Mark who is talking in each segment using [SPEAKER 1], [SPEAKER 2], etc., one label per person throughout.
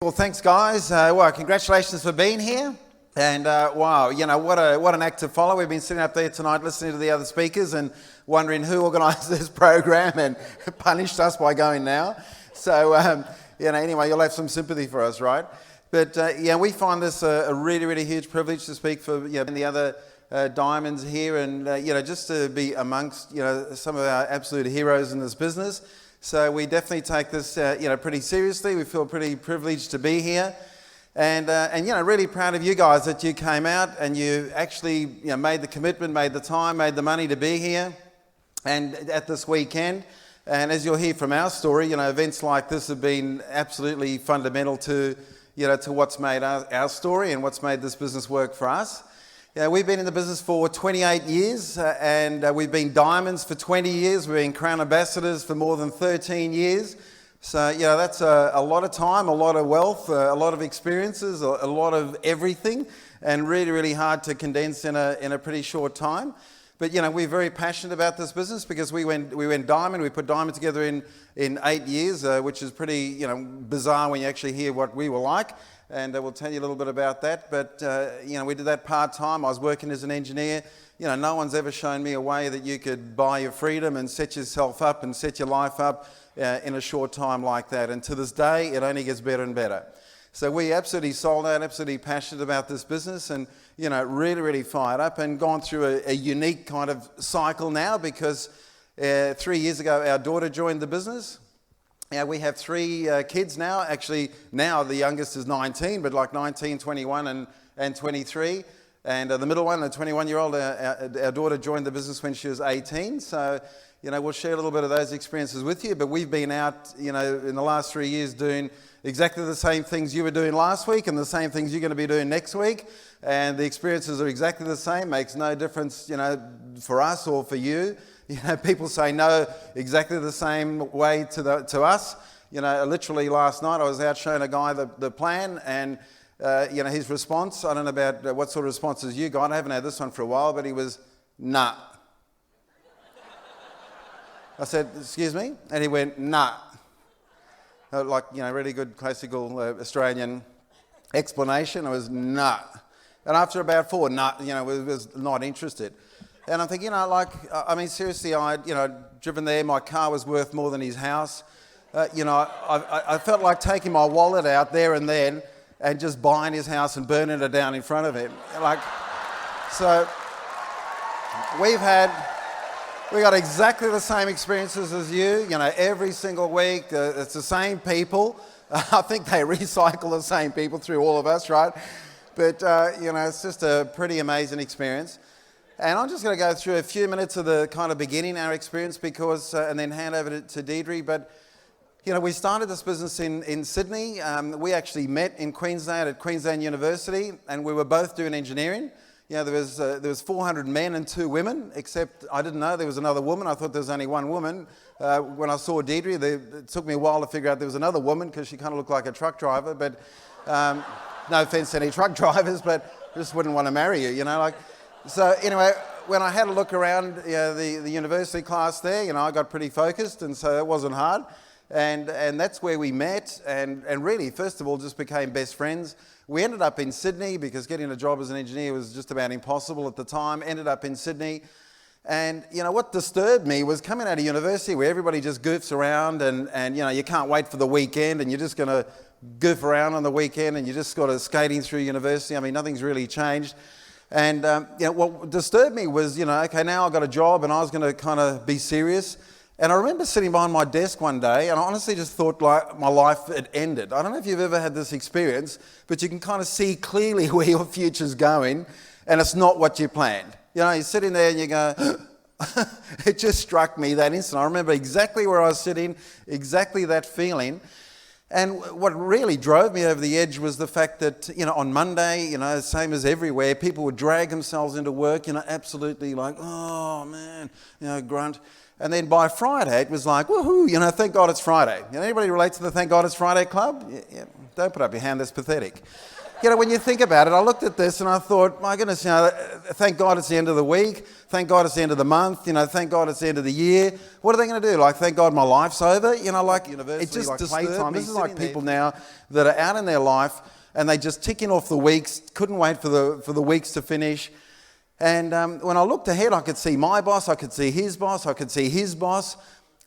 [SPEAKER 1] Well, thanks, guys. Congratulations for being here. And wow, what an act to follow. We've been sitting up there tonight listening to the other speakers and wondering who organised this program and punished us by going now. So, anyway, you'll have some sympathy for us, right? But, we find this a really, really huge privilege to speak for the other diamonds here and, just to be amongst, some of our absolute heroes in this business. So we definitely take this, pretty seriously. We feel pretty privileged to be here. And really proud of you guys that you came out and you actually made the commitment, made the time, made the money to be here and at this weekend. And as you'll hear from our story, events like this have been absolutely fundamental to what's made our story and what's made this business work for us. We've been in the business for 28 years and we've been diamonds for 20 years. We've been Crown Ambassadors for more than 13 years. So, that's a lot of time, a lot of wealth, a lot of experiences, a lot of everything, and really, really hard to condense in a pretty short time. But, we're very passionate about this business because we went diamond. We put diamond together in 8 years, which is pretty, bizarre when you actually hear what we were like. And we'll tell you a little bit about that. But, we did that part-time. I was working as an engineer. No one's ever shown me a way that you could buy your freedom and set yourself up and set your life up in a short time like that. And to this day, it only gets better and better. So we absolutely sold out, absolutely passionate about this business and, really, really fired up and gone through a unique kind of cycle now because 3 years ago, our daughter joined the business. We have 3 kids now. Actually, now the youngest is 19, but like 19, 21 and 23. And the middle one, the 21-year-old, our daughter joined the business when she was 18. So, we'll share a little bit of those experiences with you. But we've been out, in the last 3 years doing exactly the same things you were doing last week and the same things you're going to be doing next week. And the experiences are exactly the same. Makes no difference, for us or for you. People say no exactly the same way to us. Literally last night I was out showing a guy the plan and, his response, I don't know about what sort of responses you got. I haven't had this one for a while, but he was, nah. I said, excuse me? And he went, nah. Really good classical Australian explanation. I was, nah. And after about 4, nah, was not interested. And I'm thinking, seriously, I'd driven there. My car was worth more than his house. I felt like taking my wallet out there and then and just buying his house and burning it down in front of him. So we got exactly the same experiences as you, every single week. It's the same people. I think they recycle the same people through all of us, right? But, it's just a pretty amazing experience. And I'm just going to go through a few minutes of the kind of beginning our experience because, and then hand over to Deirdre. But, we started this business in Sydney. We actually met in Queensland at Queensland University and we were both doing engineering. There was 400 men and 2 women, except I didn't know there was another woman. I thought there was only one woman. When I saw Deirdre, it took me a while to figure out there was another woman because she kind of looked like a truck driver. But no offence to any truck drivers, but just wouldn't want to marry you, So anyway, when I had a look around the university class there, I got pretty focused and so it wasn't hard. And that's where we met and really, first of all, just became best friends. We ended up in Sydney because getting a job as an engineer was just about impossible at the time. Ended up in Sydney. And, what disturbed me was coming out of university where everybody just goofs around and you can't wait for the weekend and you're just going to goof around on the weekend and you just got to skating through university. Nothing's really changed. And, what disturbed me was, okay, now I've got a job and I was going to kind of be serious. And I remember sitting behind my desk one day and I honestly just thought like my life had ended. I don't know if you've ever had this experience, but you can kind of see clearly where your future's going and it's not what you planned. You're sitting there and you go, it just struck me that instant. I remember exactly where I was sitting, exactly that feeling. And what really drove me over the edge was the fact that, on Monday, same as everywhere, people would drag themselves into work, absolutely like, oh man, grunt. And then by Friday, it was like, woohoo, thank God it's Friday. Anybody relate to the Thank God It's Friday club? Yeah, Don't put up your hand, that's pathetic. You know, when you think about it, I looked at this and I thought, my goodness, you know, thank God it's the end of the week. Thank God it's the end of the month. You know, thank God it's the end of the year. What are they going to do? Like, thank God my life's over? You know, like, it just like playtime. This is like people now that are out in their life and they just ticking off the weeks, couldn't wait for the weeks to finish. And when I looked ahead, I could see my boss, I could see his boss, I could see his boss.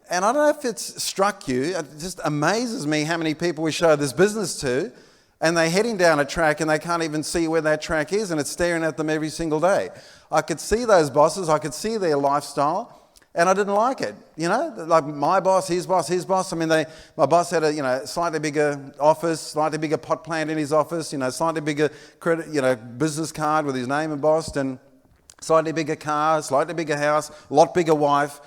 [SPEAKER 1] And I don't know if it's struck you, it just amazes me how many people we show this business to, and they're heading down a track and they can't even see where that track is, and it's staring at them every single day. I could see those bosses, I could see their lifestyle, and I didn't like it. You know, like my boss, his boss, his boss. I mean, my boss had a slightly bigger office, slightly bigger pot plant in his office, slightly bigger credit, business card with his name embossed, and slightly bigger car, slightly bigger house, lot bigger wife.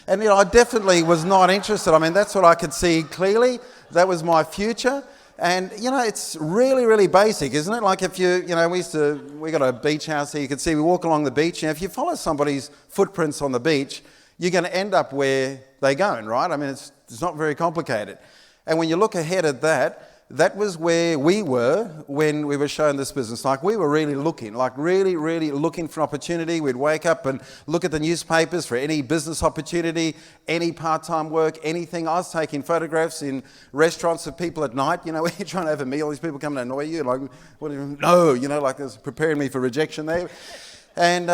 [SPEAKER 1] And I definitely was not interested. I mean, that's what I could see clearly. That was my future. And, it's really, really basic, isn't it? Like if we got a beach house here, you can see we walk along the beach. If you follow somebody's footprints on the beach, you're going to end up where they're going, right? I mean, it's not very complicated. And when you look ahead at that was where we were when we were showing this business. Like we were really looking, really looking for an opportunity. We'd wake up and look at the newspapers for any business opportunity, any part-time work, anything. I was taking photographs in restaurants of people at night, when you're trying to have a meal, these people come to annoy you, like, what do you no, like it was preparing me for rejection there. And,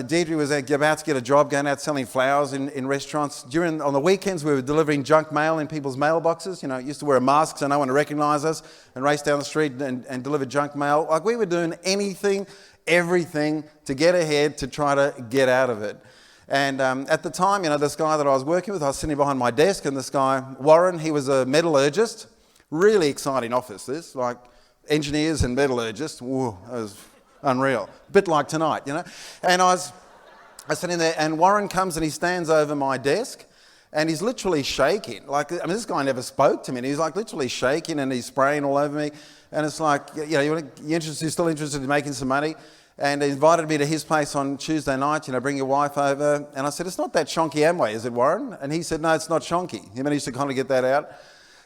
[SPEAKER 1] Deirdre was about to get a job going out selling flowers in restaurants. On the weekends, we were delivering junk mail in people's mailboxes. Used to wear a mask so no one would recognise us and race down the street and deliver junk mail. Like we were doing anything, everything to get ahead, to try to get out of it. And at the time, this guy that I was working with, I was sitting behind my desk, and this guy, Warren, he was a metallurgist. Really exciting office, this. Like engineers and metallurgists. Whoa, that was unreal. A bit like tonight, And I was sitting there, and Warren comes and he stands over my desk, and he's literally shaking. This guy never spoke to me, and he's like literally shaking, and he's spraying all over me. And it's like, you're still interested in making some money? And he invited me to his place on Tuesday night, bring your wife over. And I said, it's not that shonky Amway, is it, Warren? And he said, no, it's not shonky. He managed to kind of get that out.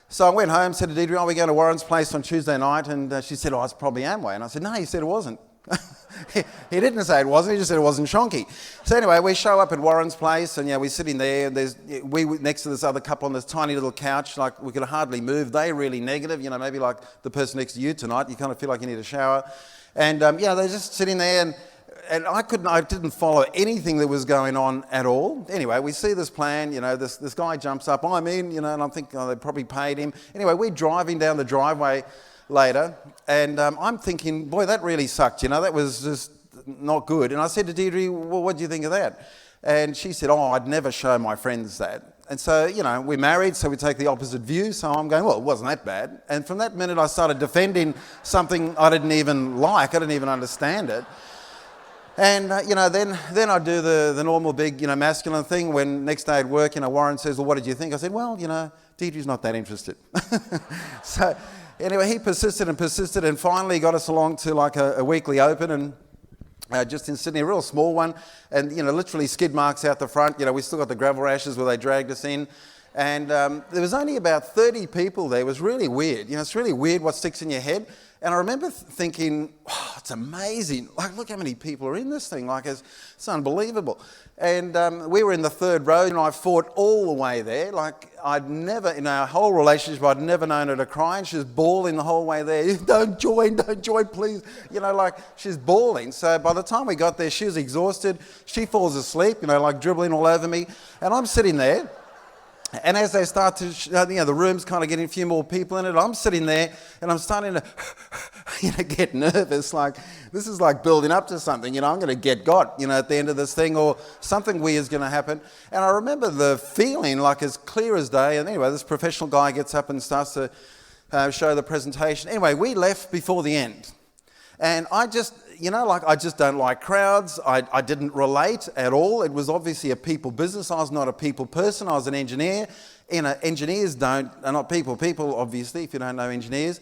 [SPEAKER 1] So I went home, said to Deirdre, we're going to Warren's place on Tuesday night. And she said, it's probably Amway. And I said, no, he said it wasn't. He didn't say it wasn't, he just said it wasn't shonky. So anyway, we show up at Warren's place, and we're sitting there, and we next to this other couple on this tiny little couch, like we could hardly move. They're really negative, maybe like the person next to you tonight, you kind of feel like you need a shower. And they're just sitting there, and I didn't follow anything that was going on at all. Anyway, we see this plan, this guy jumps up, I'm in, and I'm thinking, they probably paid him. Anyway, we're driving down the driveway later, and I'm thinking, boy, that really sucked, that was just not good. And I said to Deirdre, well, what do you think of that? And she said, I'd never show my friends that. And so, we're married, so we take the opposite view. So I'm going, well, it wasn't that bad. And from that minute, I started defending something I didn't even like. I didn't even understand it. And, then I do the normal big, masculine thing when next day at work, Warren says, well, what did you think? I said, well, Deirdre's not that interested. So anyway, he persisted and finally got us along to like a weekly open, and just in Sydney, a real small one, and literally skid marks out the front. We still got the gravel rashes where they dragged us in, and there was only about 30 people there. It was really weird. It's really weird what sticks in your head. And I remember thinking, oh, it's amazing. Like, look how many people are in this thing. Like, it's unbelievable. And we were in the third row, and I fought all the way there. Like, I'd never, in our whole relationship, I'd never known her to cry. And she was bawling the whole way there. Don't join, please. She's bawling. So by the time we got there, she was exhausted. She falls asleep, like dribbling all over me. And I'm sitting there. And as they start to, the room's kind of getting a few more people in it, I'm sitting there and I'm starting to, get nervous. Like, this is like building up to something, I'm going to get got, at the end of this thing, or something weird's going to happen. And I remember the feeling like as clear as day. And anyway, this professional guy gets up and starts to show the presentation. Anyway, we left before the end. And I just, I just don't like crowds. I didn't relate at all. It was obviously a people business. I was not a people person. I was an engineer. Engineers are not people. People, obviously, if you don't know engineers.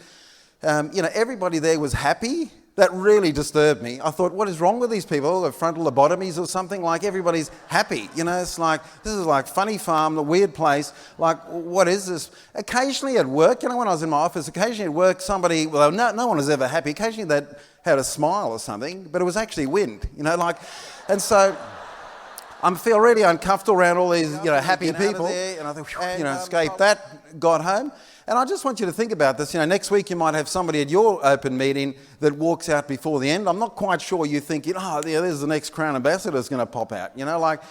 [SPEAKER 1] Everybody there was happy. That really disturbed me. I thought, what is wrong with these people? They're frontal lobotomies or something? Like, everybody's happy. You know, it's like, this is like funny farm, a weird place. Like, what is this? Occasionally at work, you know, when I was in my office, occasionally at work, somebody, well, no one was ever happy. Occasionally they had a smile or something, but it was actually wind, you know, like, and so I feel really uncomfortable around all these, you know, happy people. And I thought, you know, escaped that, got home. And I just want you to think about this. You know, next week you might have somebody at your open meeting that walks out before the end. I'm not quite sure you're thinking, oh, yeah, there's the next Crown Ambassador that's going to pop out. You know, like,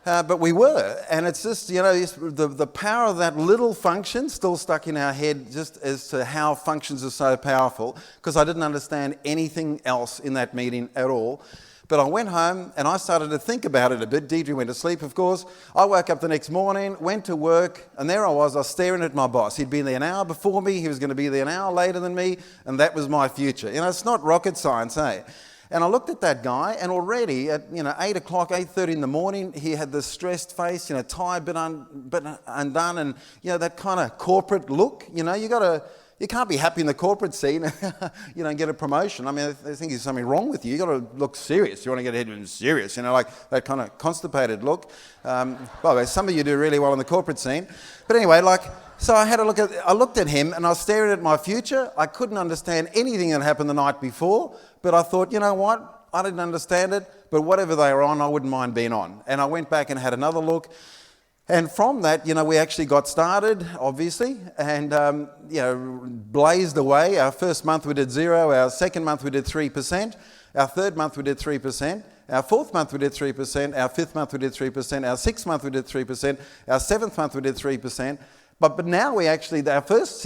[SPEAKER 1] but we were. And it's just, you know, the power of that little function still stuck in our head just as to how functions are so powerful, because I didn't understand anything else in that meeting at all. But I went home and I started to think about it a bit. Deidre went to sleep, of course. I woke up the next morning, went to work, and there I was staring at my boss. He'd been there an hour before me, he was going to be there an hour later than me, and that was my future. You know, it's not rocket science, eh? And I looked at that guy, and already at, you know, 8 o'clock, 8:30 in the morning, he had this stressed face, you know, tie bit undone, and, you know, that kind of corporate look. You know, you can't be happy in the corporate scene, you know, and get a promotion. I mean, they think there's something wrong with you. You've got to look serious. You want to get ahead and serious, you know, like that kind of constipated look. By the way, some of you do really well in the corporate scene. But anyway, like, so I looked at him and I was staring at my future. I couldn't understand anything that happened the night before, but I thought, you know what? I didn't understand it, but whatever they were on, I wouldn't mind being on. And I went back and had another look. And from that, you know, we actually got started, obviously, and, you know, blazed away. Our first month we did 0, our second month we did 3%, our third month we did 3%, our fourth month we did 3%, our fifth month we did 3%, our sixth month we did 3%, our seventh month we did 3%. But now we actually, our first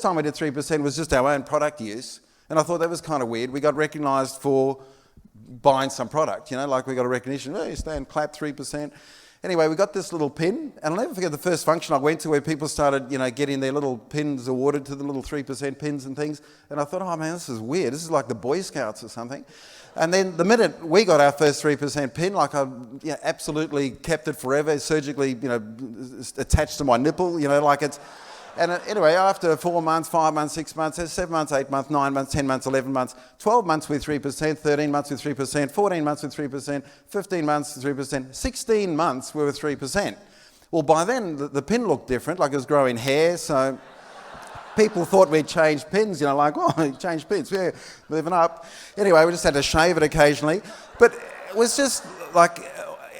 [SPEAKER 1] time we did 3% was just our own product use. And I thought that was kind of weird. We got recognised for buying some product, you know, like we got a recognition, hey, stand, clap, 3%. Anyway, we got this little pin, and I'll never forget the first function I went to where people started, you know, getting their little pins awarded to the little 3% pins and things. And I thought, oh man, this is weird. This is like the Boy Scouts or something. And then the minute we got our first 3% pin, like I absolutely kept it forever, surgically, you know, attached to my nipple, you know, like it's... And anyway, after 4 months, 5 months, 6 months, 7 months, 8 months, 9 months, 10 months, 11 months, 12 months with 3%, 13 months with 3%, 14 months with 3%, 15 months with 3%, 16 months we were with 3%. Well, by then, the pin looked different, like it was growing hair, so people thought we'd changed pins, you know, like, oh, changed pins, yeah, moving up. Anyway, we just had to shave it occasionally. But it was just like...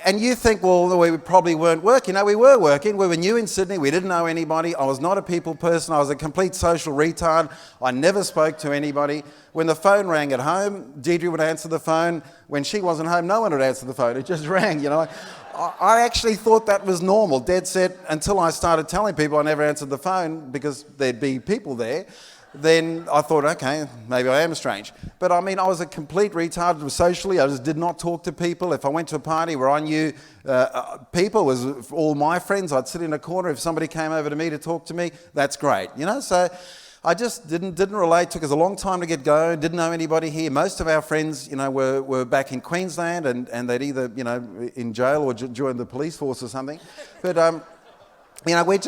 [SPEAKER 1] And you think, well, we probably weren't working. No, we were working. We were new in Sydney. We didn't know anybody. I was not a people person. I was a complete social retard. I never spoke to anybody. When the phone rang at home, Deidre would answer the phone. When she wasn't home, no one would answer the phone. It just rang, you know. I actually thought that was normal, dead set, until I started telling people I never answered the phone because there'd be people there. Then I thought, okay, maybe I am strange. But I mean, I was a complete retard socially. I just did not talk to people. If I went to a party where I knew people, it was all my friends, I'd sit in a corner. If somebody came over to me to talk to me, that's great, you know. So I just didn't relate. It took us a long time to get going. Didn't know anybody here. Most of our friends, you know, were back in Queensland, and they'd either, you know, in jail or joined the police force or something. But you know, we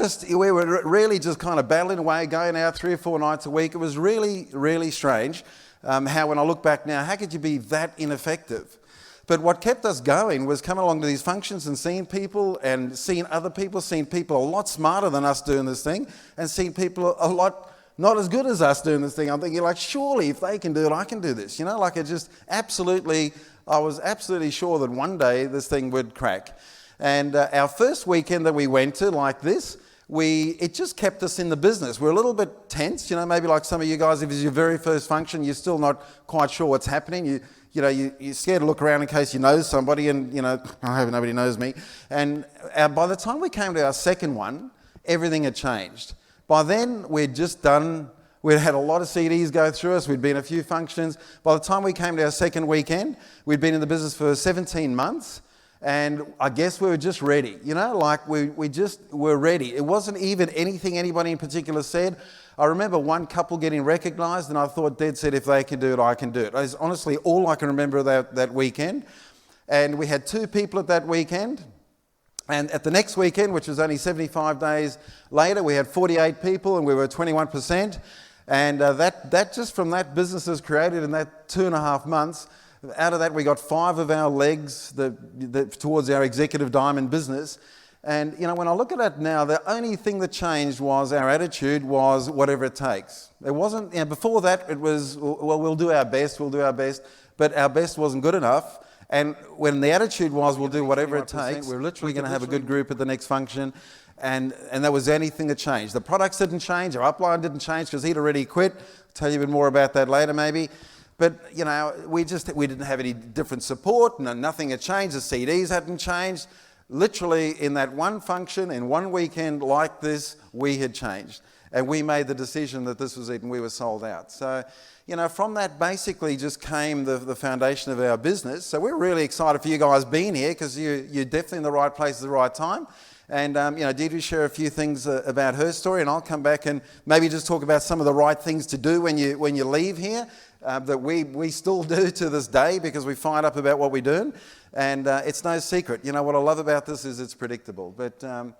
[SPEAKER 1] were really just kind of battling away, going out 3 or 4 nights a week. It was really, really strange how, when I look back now, how could you be that ineffective? But what kept us going was coming along to these functions and seeing people and seeing other people, seeing people a lot smarter than us doing this thing, and seeing people a lot not as good as us doing this thing. I'm thinking, like, surely if they can do it, I can do this. You know, like, it just absolutely, I was absolutely sure that one day this thing would crack. And our first weekend that we went to, like this, it just kept us in the business. We're a little bit tense, you know, maybe like some of you guys, if it's your very first function, you're still not quite sure what's happening. You're scared to look around in case you know somebody, and, you know, I hope nobody knows me. And by the time we came to our second one, everything had changed. By then, we'd just done, we'd had a lot of CDs go through us, we'd been a few functions. By the time we came to our second weekend, we'd been in the business for 17 months. And I guess we were just ready, you know, like we just were ready. It wasn't even anything anybody in particular said. I remember one couple getting recognised, and I thought, dead set, if they can do it, I can do it. It's honestly all I can remember that weekend. And we had 2 people at that weekend. And at the next weekend, which was only 75 days later, we had 48 people, and we were 21%. And that just from that business is created in that 2.5 months. Out of that, we got 5 of our legs towards our executive diamond business. And, when I look at it now, the only thing that changed was our attitude was whatever it takes. It wasn't, before that, it was, well, we'll do our best, but our best wasn't good enough. And when the attitude was, we'll do whatever it takes, we're literally going to have a good group at the next function. And that was anything that changed. The products didn't change, our upline didn't change because he'd already quit. I'll tell you a bit more about that later maybe. But, we didn't have any different support, nothing had changed, the CDs hadn't changed. Literally in that one function, in one weekend like this, we had changed. And we made the decision that this was it and we were sold out. So, from that basically just came the foundation of our business. So we're really excited for you guys being here because you're definitely in the right place at the right time. And, Deirdre share a few things about her story, and I'll come back and maybe just talk about some of the right things to do when you leave here that we still do to this day because we find up about what we're doing. And it's no secret. What I love about this is it's predictable. But, I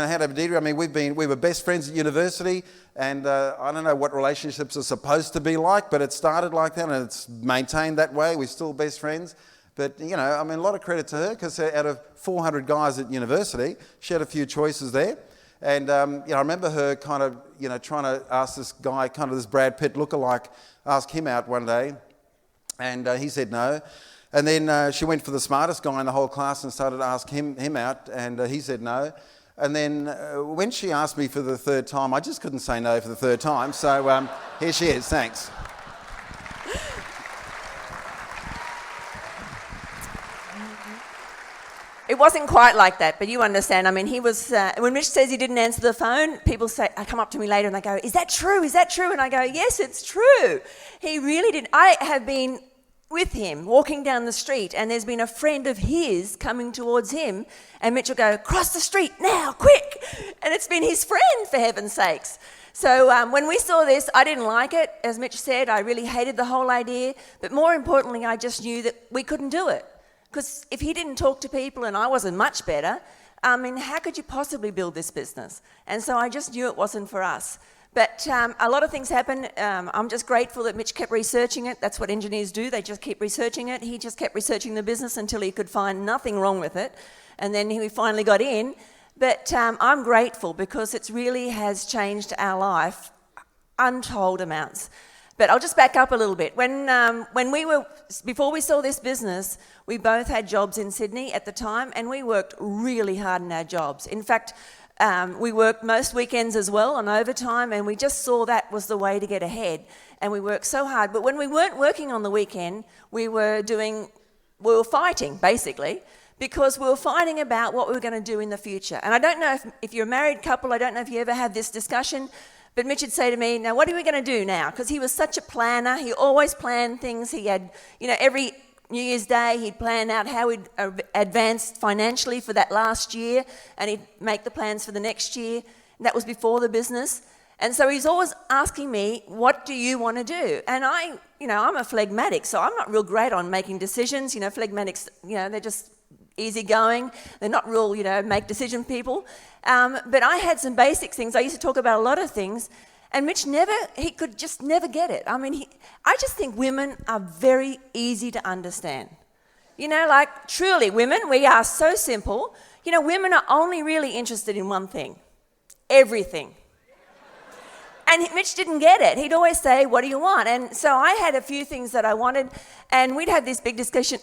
[SPEAKER 1] had over Deirdre. I mean, we were best friends at university, and I don't know what relationships are supposed to be like, but it started like that, and it's maintained that way. We're still best friends. But, a lot of credit to her because out of 400 guys at university, she had a few choices there. And, I remember her kind of, trying to ask this guy, kind of this Brad Pitt lookalike, ask him out one day. And he said no. And then she went for the smartest guy in the whole class and started to ask him out. And he said no. And then when she asked me for the 3rd time, I just couldn't say no for the 3rd time. So here she is. Thanks.
[SPEAKER 2] It wasn't quite like that, but you understand. I mean, he was, when Mitch says he didn't answer the phone, people come up to me later and they go, is that true? Is that true? And I go, yes, it's true. He really did. I have been with him walking down the street and there's been a friend of his coming towards him and Mitch will go, cross the street now, quick. And it's been his friend, for heaven's sakes. So when we saw this, I didn't like it. As Mitch said, I really hated the whole idea. But more importantly, I just knew that we couldn't do it. Because if he didn't talk to people and I wasn't much better, how could you possibly build this business? And so I just knew it wasn't for us. But a lot of things happened. I'm just grateful that Mitch kept researching it. That's what engineers do. They just keep researching it. He just kept researching the business until he could find nothing wrong with it. And then he finally got in. But I'm grateful because it really has changed our life untold amounts. But I'll just back up a little bit. Before we saw this business, we both had jobs in Sydney at the time, and we worked really hard in our jobs. In fact, we worked most weekends as well on overtime, and we just saw that was the way to get ahead. And we worked so hard. But when we weren't working on the weekend, we were fighting, basically, because we were fighting about what we were going to do in the future. And I don't know if you're a married couple, I don't know if you ever had this discussion, but Mitch would say to me, now what are we going to do now? Because he was such a planner. He always planned things. He had, every New Year's Day, he'd plan out how we'd advance financially for that last year, and he'd make the plans for the next year. And that was before the business. And so he's always asking me, what do you want to do? And I'm a phlegmatic, so I'm not real great on making decisions. Phlegmatics, they're just easygoing. They're not real, make decision people. But I had some basic things. I used to talk about a lot of things. And Mitch he could just never get it. I mean, I just think women are very easy to understand. Truly, women, we are so simple. Women are only really interested in one thing, everything. And Mitch didn't get it. He'd always say, what do you want? And so I had a few things that I wanted, and we'd have this big discussion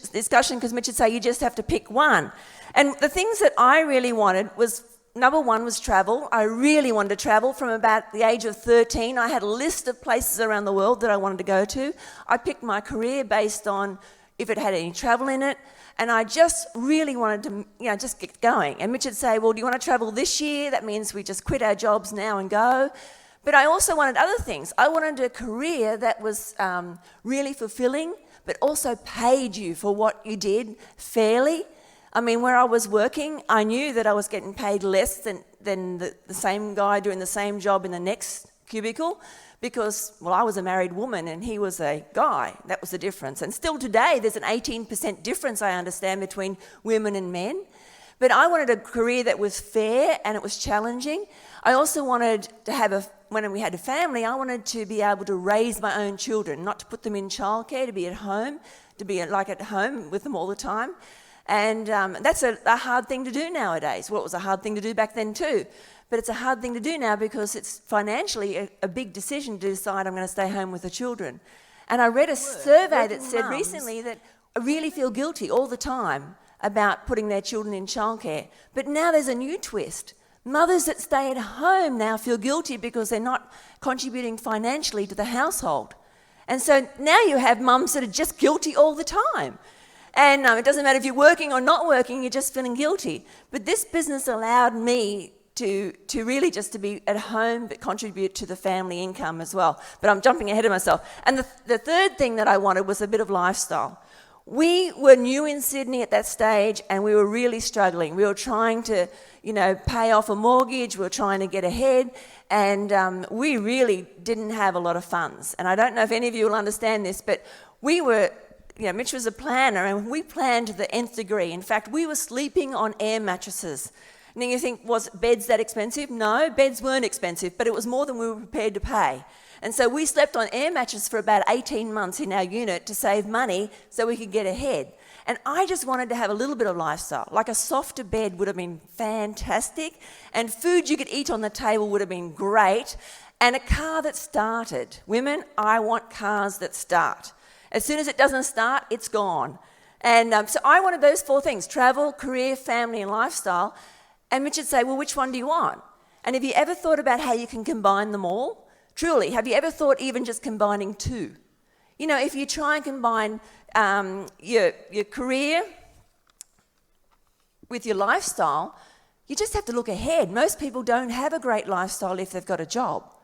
[SPEAKER 2] because Mitch would say, you just have to pick one. And the things that I really wanted was, number one was travel. I really wanted to travel from about the age of 13. I had a list of places around the world that I wanted to go to. I picked my career based on if it had any travel in it. And I just really wanted to, just get going. And Mitch would say, well, do you want to travel this year? That means we just quit our jobs now and go. But I also wanted other things. I wanted a career that was really fulfilling, but also paid you for what you did fairly. I mean, where I was working, I knew that I was getting paid less than the same guy doing the same job in the next cubicle because, I was a married woman and he was a guy. That was the difference. And still today, there's an 18% difference, I understand, between women and men. But I wanted a career that was fair and it was challenging. I also wanted to have when we had a family, I wanted to be able to raise my own children, not to put them in childcare, to be at home, to be like at home with them all the time. And that's a hard thing to do nowadays. Well, it was a hard thing to do back then too. But it's a hard thing to do now because it's financially a big decision to decide I'm going to stay home with the children. And I read a survey that said recently that I really feel guilty all the time about putting their children in childcare. But now there's a new twist. Mothers that stay at home now feel guilty because they're not contributing financially to the household. And so now you have mums that are just guilty all the time. And it doesn't matter if you're working or not working, you're just feeling guilty. But this business allowed me to really just to be at home but contribute to the family income as well. But I'm jumping ahead of myself. And the third thing that I wanted was a bit of lifestyle. We were new in Sydney at that stage and we were really struggling. We were trying to, pay off a mortgage, we were trying to get ahead, and we really didn't have a lot of funds. And I don't know if any of you will understand this, but we were, Mitch was a planner and we planned to the nth degree. In fact, we were sleeping on air mattresses. And then you think, was beds that expensive? No, beds weren't expensive, but it was more than we were prepared to pay. And so we slept on air mattresses for about 18 months in our unit to save money so we could get ahead. And I just wanted to have a little bit of lifestyle. Like a softer bed would have been fantastic, and food you could eat on the table would have been great, and a car that started. Women, I want cars that start. As soon as it doesn't start, it's gone. And so I wanted those four things: travel, career, family, and lifestyle. And Mitch would say, well, which one do you want? And have you ever thought about how you can combine them all? Truly, have you ever thought even just combining two? If you try and combine your career with your lifestyle, you just have to look ahead. Most people don't have a great lifestyle if they've got a job.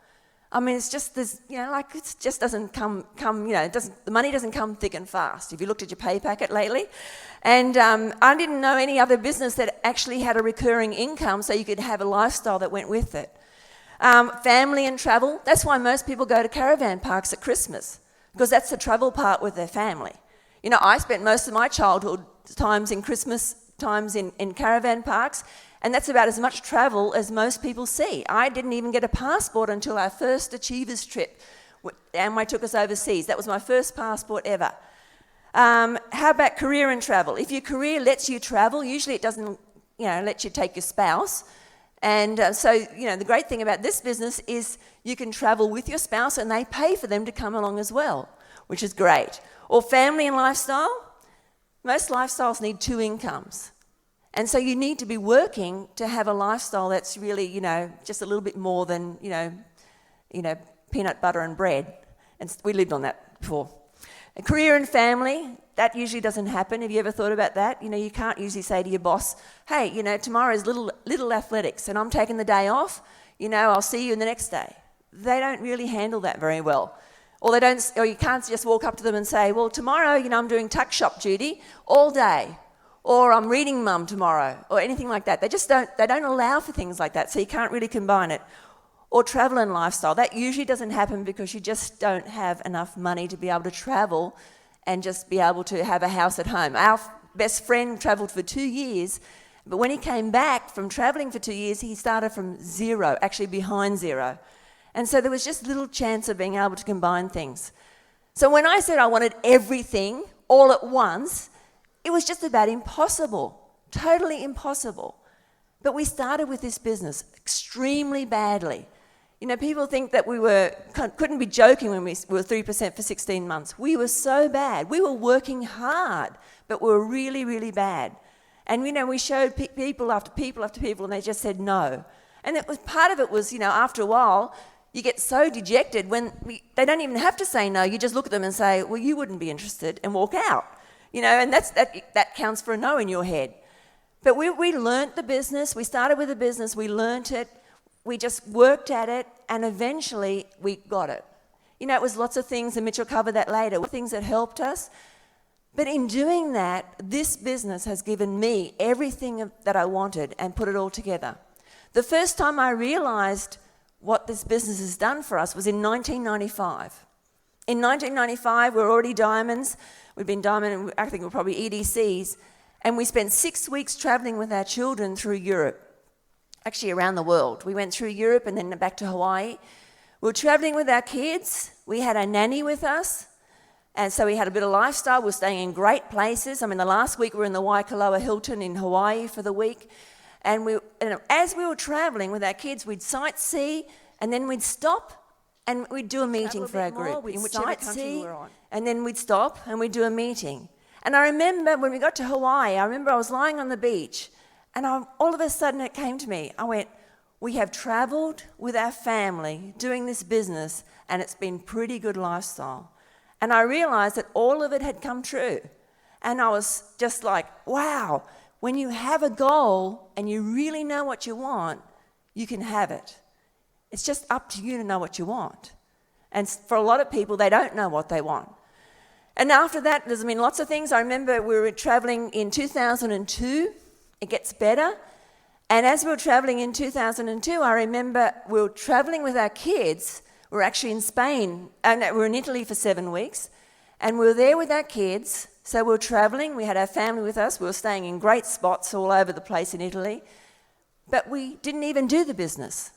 [SPEAKER 2] I mean, it's just this, it just doesn't come. The money doesn't come thick and fast. If you looked at your pay packet lately, and I didn't know any other business that actually had a recurring income, so you could have a lifestyle that went with it. Family and travel. That's why most people go to caravan parks at Christmas, because that's the travel part with their family. I spent most of my childhood times in Christmas times in caravan parks. And that's about as much travel as most people see. I didn't even get a passport until our first Achievers trip. Amway took us overseas. That was my first passport ever. How about career and travel? If your career lets you travel, usually it doesn't, let you take your spouse. And so the great thing about this business is you can travel with your spouse and they pay for them to come along as well, which is great. Or family and lifestyle. Most lifestyles need two incomes. And so you need to be working to have a lifestyle that's really, just a little bit more than, peanut butter and bread. And we lived on that before. A career and family, that usually doesn't happen. Have you ever thought about that? You can't usually say to your boss, hey, tomorrow's little athletics and I'm taking the day off. I'll see you the next day. They don't really handle that very well. Or you can't just walk up to them and say, well, tomorrow, I'm doing tuck shop duty all day. Or I'm reading mum tomorrow, or anything like that. They don't allow for things like that, so you can't really combine it. Or travel and lifestyle. That usually doesn't happen because you just don't have enough money to be able to travel and just be able to have a house at home. Our best friend travelled for 2 years, but when he came back from travelling for 2 years, he started from zero, actually behind zero. And so there was just little chance of being able to combine things. So when I said I wanted everything all at once, it was just about impossible, totally impossible. But we started with this business extremely badly. People think that we couldn't be joking when we were 3% for 16 months. We were so bad. We were working hard, but we were really, really bad. And, we showed people after people after people, and they just said no. And part of it was, after a while, you get so dejected when they don't even have to say no. You just look at them and say, well, you wouldn't be interested, and walk out. And that counts for a no in your head. But we learnt the business. We started with the business. We learnt it. We just worked at it, and eventually we got it. It was lots of things, and Mitch will cover that later, things that helped us. But in doing that, this business has given me everything that I wanted and put it all together. The first time I realised what this business has done for us was in 1995. In 1995, we were already diamonds. We'd been diamond, I think we were probably EDCs. And we spent 6 weeks traveling with our children through Europe, actually around the world. We went through Europe and then back to Hawaii. We were traveling with our kids. We had a nanny with us. And so we had a bit of lifestyle. We were staying in great places. I mean, the last week we were in the Waikoloa Hilton in Hawaii for the week. And as we were traveling with our kids, we'd sightsee and then we'd stop and we'd do a meeting for our group. We'd sightsee and then we'd stop and we'd do a meeting. And I remember when we got to Hawaii, I was lying on the beach and all of a sudden it came to me. I went, we have traveled with our family doing this business and it's been pretty good lifestyle. And I realized that all of it had come true. And I was just like, wow, when you have a goal and you really know what you want, you can have it. It's just up to you to know what you want. And for a lot of people, they don't know what they want. And after that, there's been lots of things. I remember we were traveling in 2002. It gets better. And as we were traveling in 2002, I remember we were traveling with our kids. We were actually in Spain, and we were in Italy for 7 weeks. And we were there with our kids. So we were traveling. We had our family with us. We were staying in great spots all over the place in Italy. But we didn't even do the business.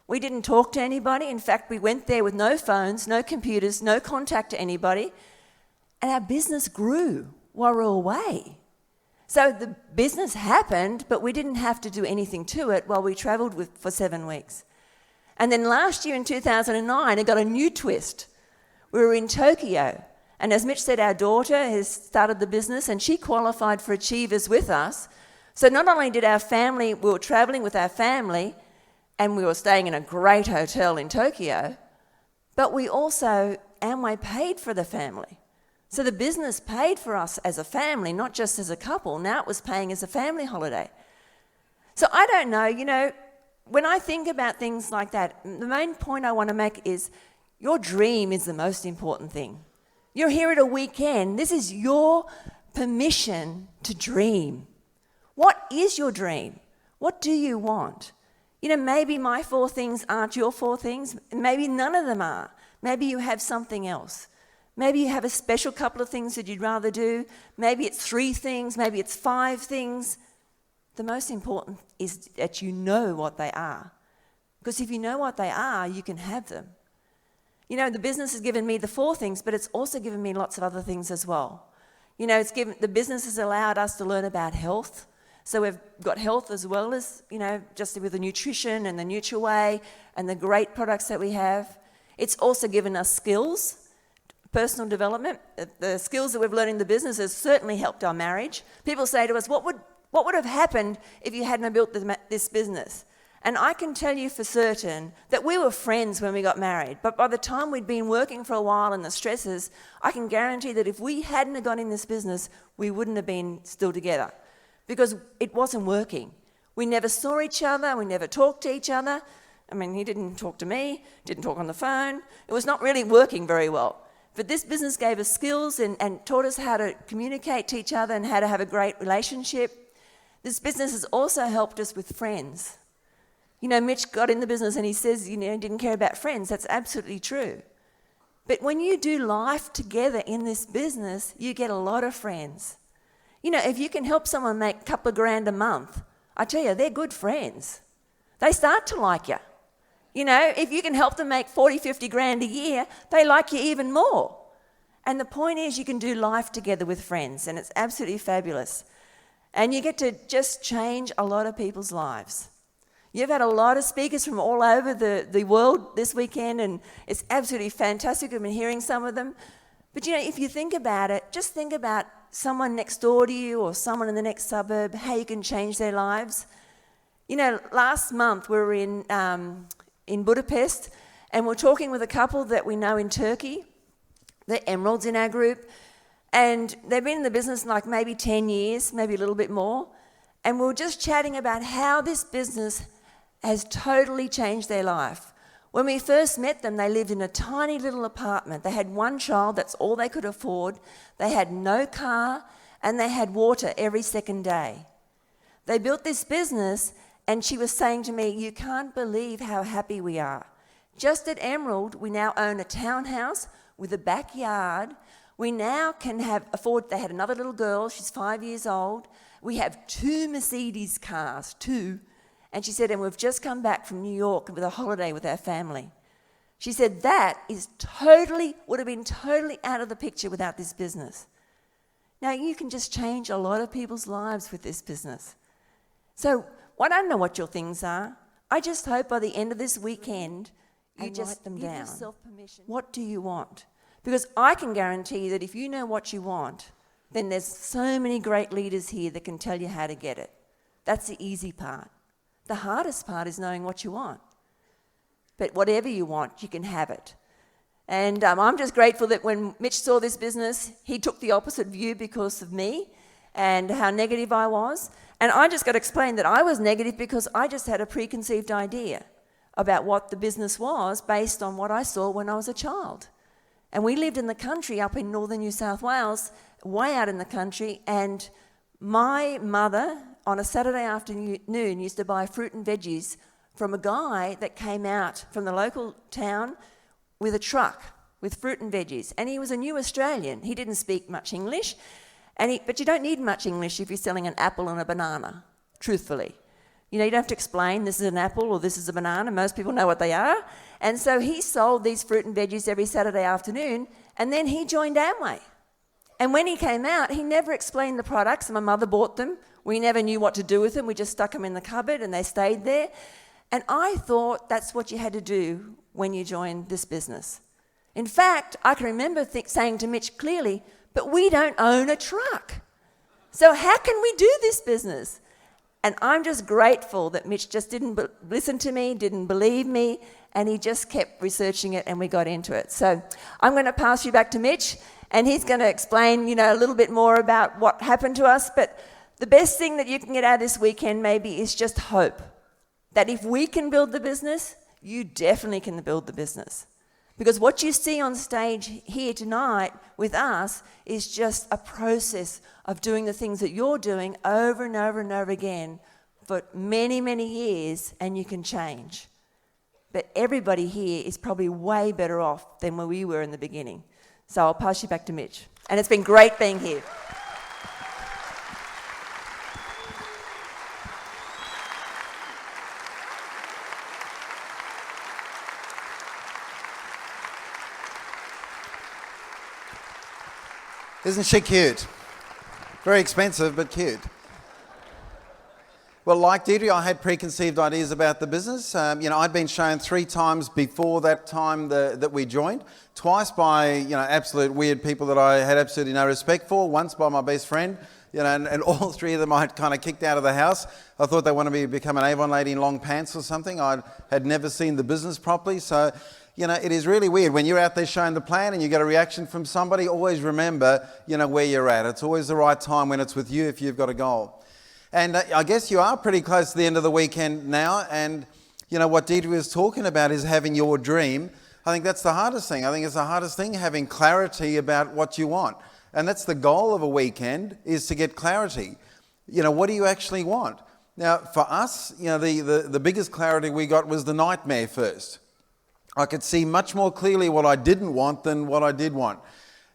[SPEAKER 2] We didn't talk to anybody. In fact, we went there with no phones, no computers, no contact to anybody. And our business grew while we were away. So the business happened, but we didn't have to do anything to it while we travelled for 7 weeks. And then last year in 2009, it got a new twist. We were in Tokyo. And as Mitch said, our daughter has started the business and she qualified for Achievers with us. So not only did we were travelling with our family and we were staying in a great hotel in Tokyo, but we also, Amway paid for the family. So the business paid for us as a family, not just as a couple. Now it was paying as a family holiday. So I don't know, when I think about things like that, the main point I want to make is your dream is the most important thing. You're here at a weekend. This is your permission to dream. What is your dream? What do you want? Maybe my 4 things aren't your 4 things. Maybe none of them are. Maybe you have something else. Maybe you have a special couple of things that you'd rather do. Maybe it's 3 things. Maybe it's 5 things. The most important is that you know what they are. Because if you know what they are, you can have them. The business has given me the 4 things, but it's also given me lots of other things as well. The business has allowed us to learn about health. So we've got health as well as, just with the nutrition and the NutriWay and the great products that we have. It's also given us skills, personal development. The skills that we've learned in the business has certainly helped our marriage. People say to us, what would have happened if you hadn't built this business? And I can tell you for certain that we were friends when we got married. But by the time we'd been working for a while and the stresses, I can guarantee that if we hadn't got in this business, we wouldn't have been still together. Because it wasn't working. We never saw each other, we never talked to each other. I mean, he didn't talk to me, didn't talk on the phone. It was not really working very well. But this business gave us skills and taught us how to communicate to each other and how to have a great relationship. This business has also helped us with friends. Mitch got in the business and he says, he didn't care about friends. That's absolutely true. But when you do life together in this business, you get a lot of friends. If you can help someone make a couple of grand a month, I tell you, they're good friends. They start to like you. If you can help them make 40, 50 grand a year, they like you even more. And the point is you can do life together with friends, and it's absolutely fabulous. And you get to just change a lot of people's lives. You've had a lot of speakers from all over the world this weekend, and it's absolutely fantastic. I've been hearing some of them. But, if you think about it, just think about someone next door to you or someone in the next suburb, how you can change their lives. Last month we were in Budapest and we're talking with a couple that we know in Turkey. They're emeralds in our group. And they've been in the business like maybe 10 years, maybe a little bit more. And we were just chatting about how this business has totally changed their life. When we first met them, they lived in a tiny little apartment. They had 1 child, that's all they could afford. They had no car, and they had water every second day. They built this business, and she was saying to me, you can't believe how happy we are. Just at Emerald, we now own a townhouse with a backyard. We now can afford, they had another little girl, she's 5 years old. We have 2 Mercedes cars, 2. And she said, and we've just come back from New York with a holiday with our family. She said that would have been totally out of the picture without this business. Now, you can just change a lot of people's lives with this business. So, I don't know what your things are. I just hope by the end of this weekend, you just write them down. What do you want? Because I can guarantee you that if you know what you want, then there's so many great leaders here that can tell you how to get it. That's the easy part. The hardest part is knowing what you want. But whatever you want, you can have it. And I'm just grateful that when Mitch saw this business, he took the opposite view because of me and how negative I was. And I just got to explain that I was negative because I just had a preconceived idea about what the business was based on what I saw when I was a child. And we lived in the country up in northern New South Wales, way out in the country, and my mother on a Saturday afternoon used to buy fruit and veggies from a guy that came out from the local town with a truck with fruit and veggies. And he was a new Australian. He didn't speak much English, but you don't need much English if you're selling an apple and a banana, truthfully. You don't have to explain this is an apple or this is a banana. Most people know what they are. And so he sold these fruit and veggies every Saturday afternoon, and then he joined Amway. And when he came out, he never explained the products. My mother bought them. We never knew what to do with them. We just stuck them in the cupboard and they stayed there. And I thought that's what you had to do when you joined this business. In fact, I can remember saying to Mitch clearly, but we don't own a truck. So how can we do this business? And I'm just grateful that Mitch just didn't listen to me, didn't believe me, and he just kept researching it and we got into it. So I'm going to pass you back to Mitch, and he's going to explain, a little bit more about what happened to us. But the best thing that you can get out of this weekend maybe is just hope. That if we can build the business, you definitely can build the business. Because what you see on stage here tonight with us is just a process of doing the things that you're doing over and over and over again for many, many years, and you can change. But everybody here is probably way better off than where we were in the beginning. So I'll pass you back to Mitch. And it's been great being here.
[SPEAKER 1] Isn't she cute? Very expensive, but cute. Well, like Deirdre, I had preconceived ideas about the business. I'd been shown 3 times before that time that we joined. Twice by, absolute weird people that I had absolutely no respect for. Once by my best friend, and all 3 of them I had kind of kicked out of the house. I thought they wanted me to become an Avon lady in long pants or something. I had never seen the business properly, so... it is really weird. When you're out there showing the plan and you get a reaction from somebody, always remember, where you're at. It's always the right time when it's with you if you've got a goal. And I guess you are pretty close to the end of the weekend now. And, what Deirdre was talking about is having your dream. I think that's the hardest thing. I think it's the hardest thing, having clarity about what you want. And that's the goal of a weekend, is to get clarity. What do you actually want? Now, for us, the biggest clarity we got was the nightmare first. I could see much more clearly what I didn't want than what I did want.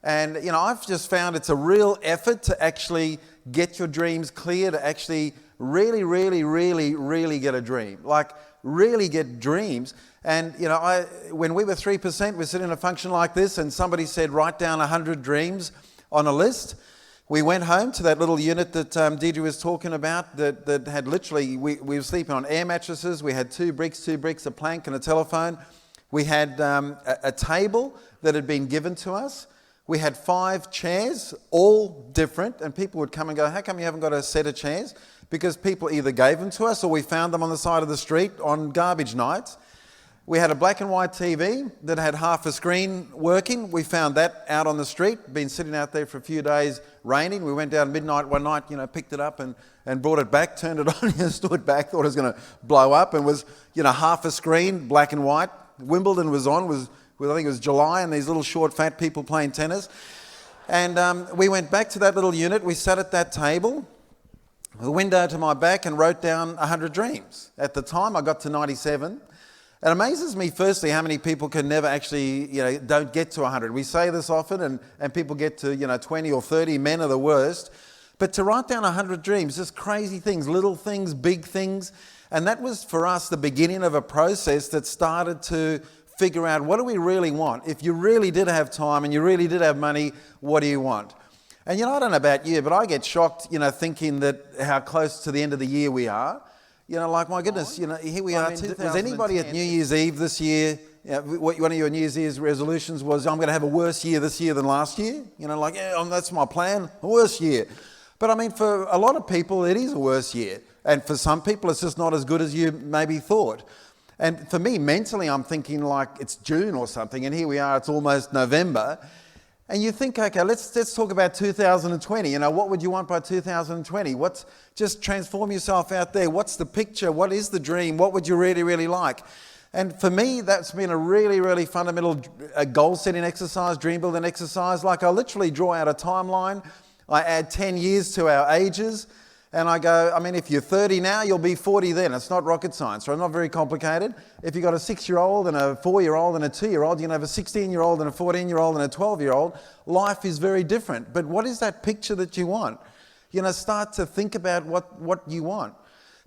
[SPEAKER 1] And, I've just found it's a real effort to actually get your dreams clear, to actually really, really, really, really get a dream. Like, really get dreams. And, when we were 3%, we're sitting in a function like this, and somebody said, write down 100 dreams on a list. We went home to that little unit that Deirdre was talking about that had literally, we were sleeping on air mattresses. We had 2 bricks, a plank and a telephone. We had a table that had been given to us. We had 5 chairs, all different, and people would come and go, how come you haven't got a set of chairs? Because people either gave them to us or we found them on the side of the street on garbage nights. We had a black and white TV that had half a screen working. We found that out on the street, been sitting out there for a few days raining. We went down at midnight one night, picked it up and brought it back, turned it on, stood back, thought it was going to blow up, and was, half a screen, black and white. Wimbledon was on, I think it was July, and these little short fat people playing tennis. And we went back to that little unit, we sat at that table, a window to my back, and wrote down 100 dreams. At the time I got to 97, It amazes me, firstly, how many people can never actually, don't get to 100. We say this often, and people get to, 20 or 30. Men are the worst. But to write down 100 dreams, just crazy things, little things, big things. And that was, for us, the beginning of a process that started to figure out, what do we really want? If you really did have time and you really did have money, what do you want? And, I don't know about you, but I get shocked, thinking that how close to the end of the year we are. Like, my goodness, here we are. Was anybody at New Year's Eve this year, one of your New Year's resolutions was, I'm going to have a worse year this year than last year? That's my plan, a worse year. But I mean, for a lot of people, it is a worse year. And for some people, it's just not as good as you maybe thought. And for me, mentally, I'm thinking like it's June or something, and here we are, it's almost November. And you think, okay, let's talk about 2020. What would you want by 2020? Just transform yourself out there. What's the picture? What is the dream? What would you really, really like? And for me, that's been a really, really fundamental goal-setting exercise, dream-building exercise. Like, I literally draw out a timeline. I add 10 years to our ages, and I go, if you're 30 now, you'll be 40 then. It's not rocket science, right? Not very complicated. If you've got a 6-year-old and a 4-year-old and a 2-year-old, you can have a 16-year-old and a 14-year-old and a 12-year-old. Life is very different. But what is that picture that you want? Start to think about what you want.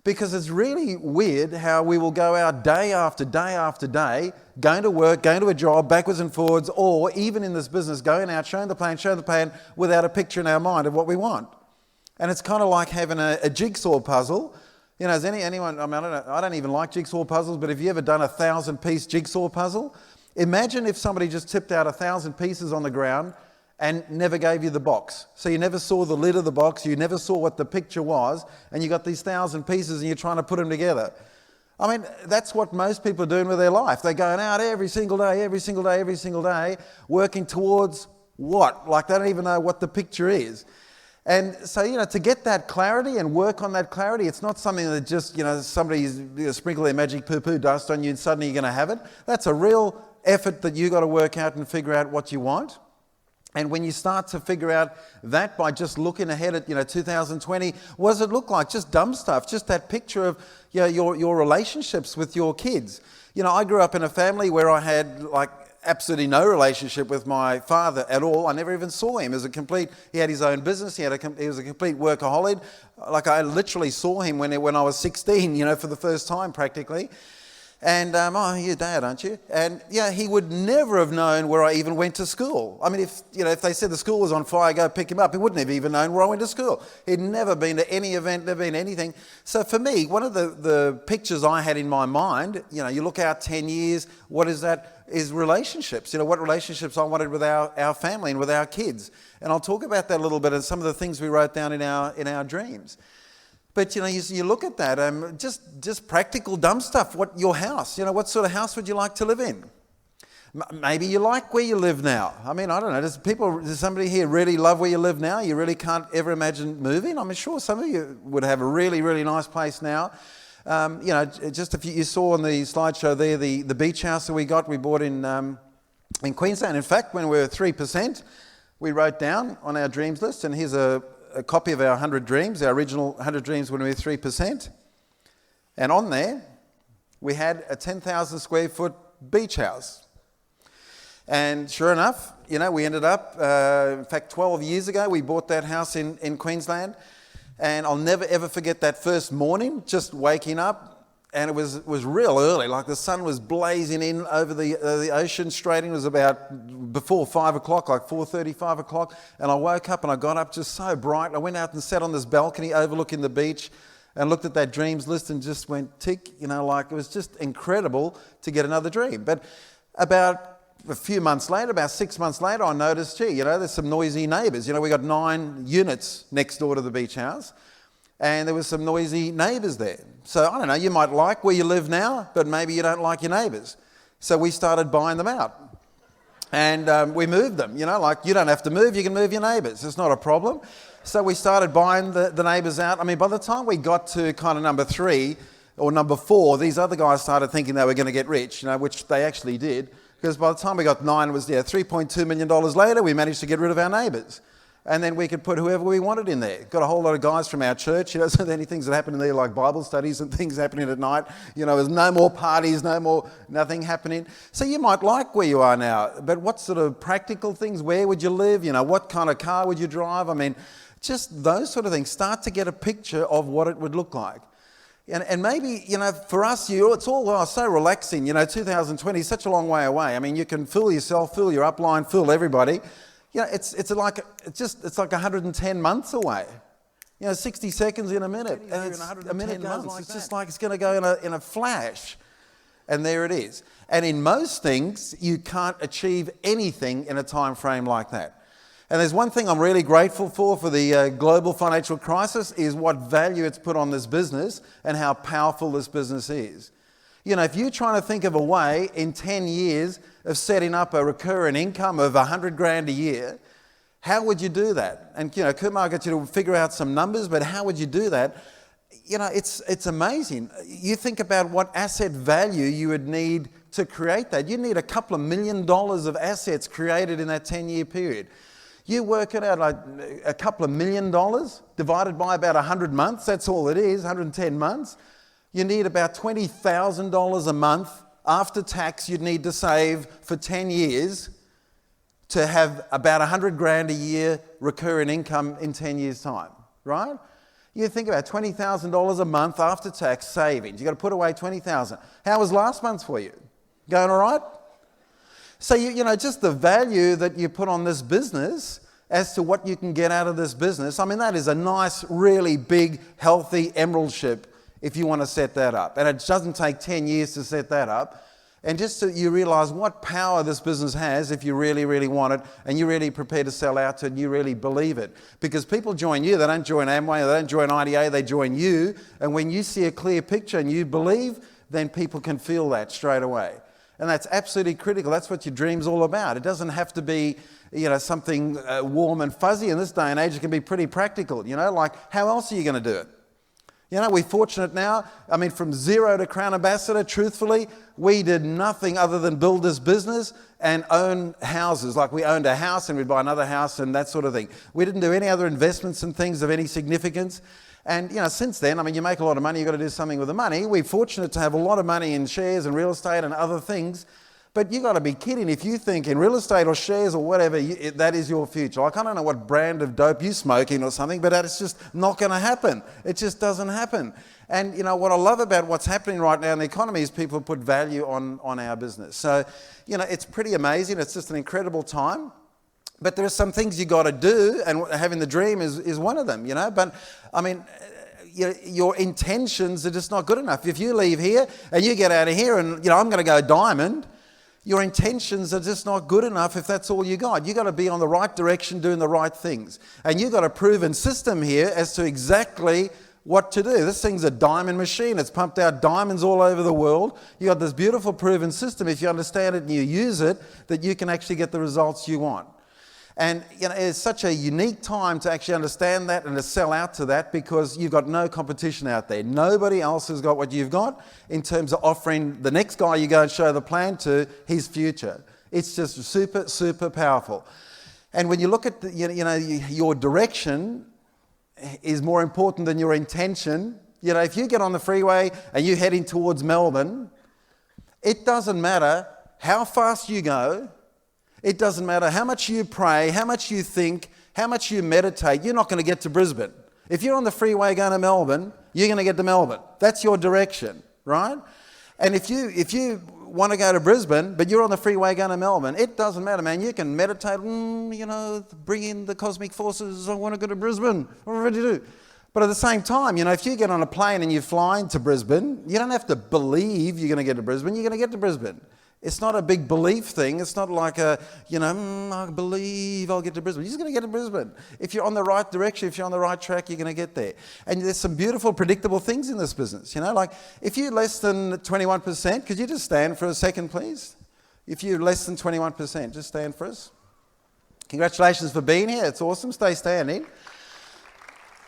[SPEAKER 1] Because it's really weird how we will go out day after day after day, going to work, going to a job, backwards and forwards, or even in this business, going out, showing the plan, without a picture in our mind of what we want. And it's kind of like having a jigsaw puzzle. Has anyone, I don't even like jigsaw puzzles, but have you ever done a 1,000-piece jigsaw puzzle? Imagine if somebody just tipped out 1,000 pieces on the ground and never gave you the box. So you never saw the lid of the box, you never saw what the picture was, and you got these 1,000 pieces and you're trying to put them together. That's what most people are doing with their life. They're going out every single day, working towards what? Like, they don't even know what the picture is. And so, to get that clarity and work on that clarity, it's not something that just, somebody's sprinkle their magic poo-poo dust on you and suddenly you're going to have it. That's a real effort that you got to work out and figure out what you want. And when you start to figure out that by just looking ahead at 2020, what does it look like? Just dumb stuff, just that picture of your relationships with your kids. I grew up in a family where I had absolutely no relationship with my father at all. I never even saw him. He had his own business. He was a complete workaholic. Like, I literally saw him when I was 16, for the first time practically. And, you're dad, aren't you? And he would never have known where I even went to school. If they said the school was on fire, go pick him up, he wouldn't have even known where I went to school. He'd never been to any event, never been to anything. So for me, one of the pictures I had in my mind, you look out 10 years, what is that? Is relationships. What relationships I wanted with our family and with our kids. And I'll talk about that a little bit and some of the things we wrote down in our dreams. But, you look at that, just practical dumb stuff. Your house, what sort of house would you like to live in? Maybe you like where you live now. I don't know, does somebody here really love where you live now? You really can't ever imagine moving? I'm sure some of you would have a really, really nice place now. Just if you saw on the slideshow there, the beach house that we bought in Queensland. In fact, when we were 3%, we wrote down on our dreams list, and here's a copy of our 100 dreams, our original 100 dreams when we were 3%. And on there, we had a 10,000 square foot beach house. And sure enough, we ended up, in fact, 12 years ago, we bought that house in Queensland. And I'll never ever forget that first morning, just waking up. And it was real early, like the sun was blazing in over the ocean straight in. It was about before 5 o'clock, like 4:30, 5 o'clock. And I woke up and I got up just so bright. I went out and sat on this balcony overlooking the beach and looked at that dreams list and just went tick, it was just incredible to get another dream. But about a few months later, about 6 months later, I noticed, there's some noisy neighbours. We got 9 units next door to the beach house. And there was some noisy neighbours there. So, I don't know, you might like where you live now, but maybe you don't like your neighbours. So we started buying them out. And we moved them, you don't have to move, you can move your neighbours. It's not a problem. So we started buying the neighbours out. by the time we got to kind of number 3 or number 4, these other guys started thinking they were going to get rich, which they actually did. Because by the time we got 9, it was $3.2 million later, we managed to get rid of our neighbours. and then we could put whoever we wanted in there. Got a whole lot of guys from our church, so there's any things that happen in there like Bible studies and things happening at night. There's no more parties, nothing happening. So you might like where you are now, but what sort of practical things? Where would you live? What kind of car would you drive? Just those sort of things. Start to get a picture of what it would look like. And maybe, for us, it's all so relaxing. 2020 is such a long way away. You can fool yourself, fool your upline, fool everybody. It's like 110 months away. 60 seconds in a minute. And it's a minute months. Like it's just like it's going to go in a flash. And there it is. And in most things, you can't achieve anything in a time frame like that. And there's one thing I'm really grateful for the global financial crisis, is what value it's put on this business and how powerful this business is. If you're trying to think of a way in 10 years of setting up a recurring income of $100,000 a year, how would you do that? And, Kumar got you to figure out some numbers, but how would you do that? It's amazing. You think about what asset value you would need to create that. You need a couple of $1 million of assets created in that 10-year period. You work it out, like a couple of $1 million divided by about 100 months, that's all it is, 110 months. You need about $20,000 a month after tax you'd need to save for 10 years to have about $100,000 a year recurring income in 10 years' time, right? You think about $20,000 a month after tax savings. You've got to put away $20,000. How was last month for you? Going all right? So, just the value that you put on this business as to what you can get out of this business, that is a nice, really big, healthy emerald ship if you want to set that up. And it doesn't take 10 years to set that up. And just so you realise what power this business has if you really, really want it and you're really prepared to sell out to it and you really believe it. Because people join you, they don't join Amway, they don't join IDA, they join you. And when you see a clear picture and you believe, then people can feel that straight away. And that's absolutely critical. That's what your dream's all about. It doesn't have to be, something warm and fuzzy. In this day and age, it can be pretty practical. Like how else are you going to do it? We're fortunate now. From zero to Crown Ambassador, truthfully, we did nothing other than build this business and own houses. Like we owned a house and we'd buy another house and that sort of thing. We didn't do any other investments and things of any significance. And, since then, you make a lot of money, you've got to do something with the money. We're fortunate to have a lot of money in shares and real estate and other things. But you've got to be kidding if you think in real estate or shares or whatever, that is your future. Like, I don't know what brand of dope you're smoking or something, but that's just not going to happen. It just doesn't happen. And, what I love about what's happening right now in the economy is people put value on our business. So, it's pretty amazing. It's just an incredible time. But there are some things you got to do, and having the dream is one of them, But, your intentions are just not good enough. If you leave here and you get out of here and, I'm going to go diamond, your intentions are just not good enough if that's all you got. You got to be on the right direction, doing the right things. And you got a proven system here as to exactly what to do. This thing's a diamond machine. It's pumped out diamonds all over the world. You got this beautiful proven system. If you understand it and you use it, that you can actually get the results you want. And it's such a unique time to actually understand that and to sell out to that, because you've got no competition out there. Nobody else has got what you've got in terms of offering the next guy you go and show the plan to his future. It's just super, super powerful. And when you look at your direction is more important than your intention. If you get on the freeway and you're heading towards Melbourne, it doesn't matter how fast you go. It doesn't matter how much you pray, how much you think, how much you meditate, you're not going to get to Brisbane. If you're on the freeway going to Melbourne, you're going to get to Melbourne. That's your direction, right? And if you want to go to Brisbane, but you're on the freeway going to Melbourne, it doesn't matter, man. You can meditate, bring in the cosmic forces, I want to go to Brisbane, what am I ready to do? But at the same time, if you get on a plane and you're flying to Brisbane, you don't have to believe you're going to get to Brisbane, you're going to get to Brisbane. It's not a big belief thing. It's not like I believe I'll get to Brisbane. You're just going to get to Brisbane. If you're on the right direction, if you're on the right track, you're going to get there. And there's some beautiful, predictable things in this business. Like if you're less than 21%, could you just stand for a second, please? If you're less than 21%, just stand for us. Congratulations for being here. It's awesome. Stay standing.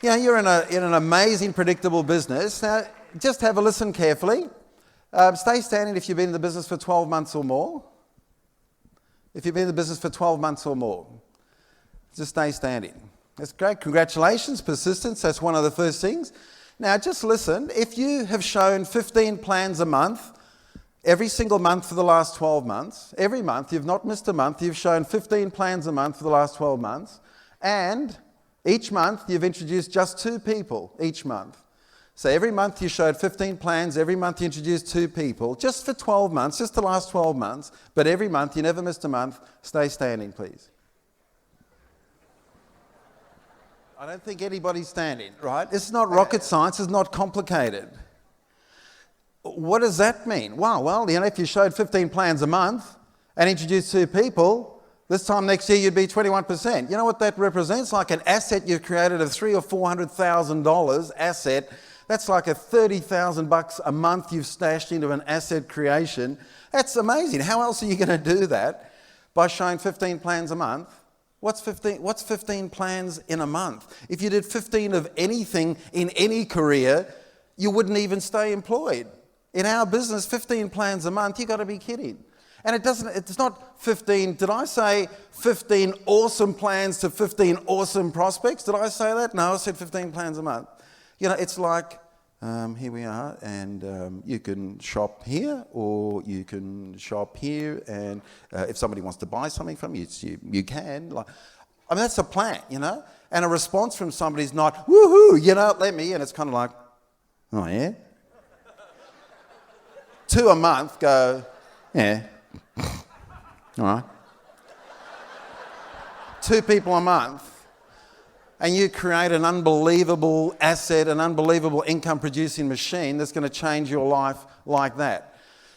[SPEAKER 1] You're in an amazing, predictable business. Now, just have a listen carefully. Stay standing if you've been in the business for 12 months or more. If you've been in the business for 12 months or more, just stay standing. That's great. Congratulations, persistence. That's one of the first things. Now, just listen. If you have shown 15 plans a month, every single month for the last 12 months, every month, you've not missed a month, you've shown 15 plans a month for the last 12 months, and each month you've introduced just 2 people each month. So every month you showed 15 plans, every month you introduced 2 people, just for 12 months, just the last 12 months, but every month, you never missed a month. Stay standing, please. I don't think anybody's standing, right? This is not rocket science, it's not complicated. What does that mean? Well, if you showed 15 plans a month and introduced 2 people, this time next year you'd be 21%. You know what that represents? Like an asset you've created of $300,000 or $400,000 asset. That's like a $30,000 a month you've stashed into an asset creation. That's amazing. How else are you going to do that? By showing 15 plans a month? What's 15 plans in a month? If you did 15 of anything in any career, you wouldn't even stay employed. In our business, 15 plans a month, you've got to be kidding. And it's not 15, did I say 15 awesome plans to 15 awesome prospects? Did I say that? No, I said 15 plans a month. You know, it's like, here we are, and you can shop here, or you can shop here, and if somebody wants to buy something from you, you can. That's a plan, you know? And a response from somebody is not, woohoo, let me, and it's kind of like, oh yeah? 2 a month go, yeah, all right. 2 people a month, and you create an unbelievable asset, an unbelievable income-producing machine that's going to change your life like that.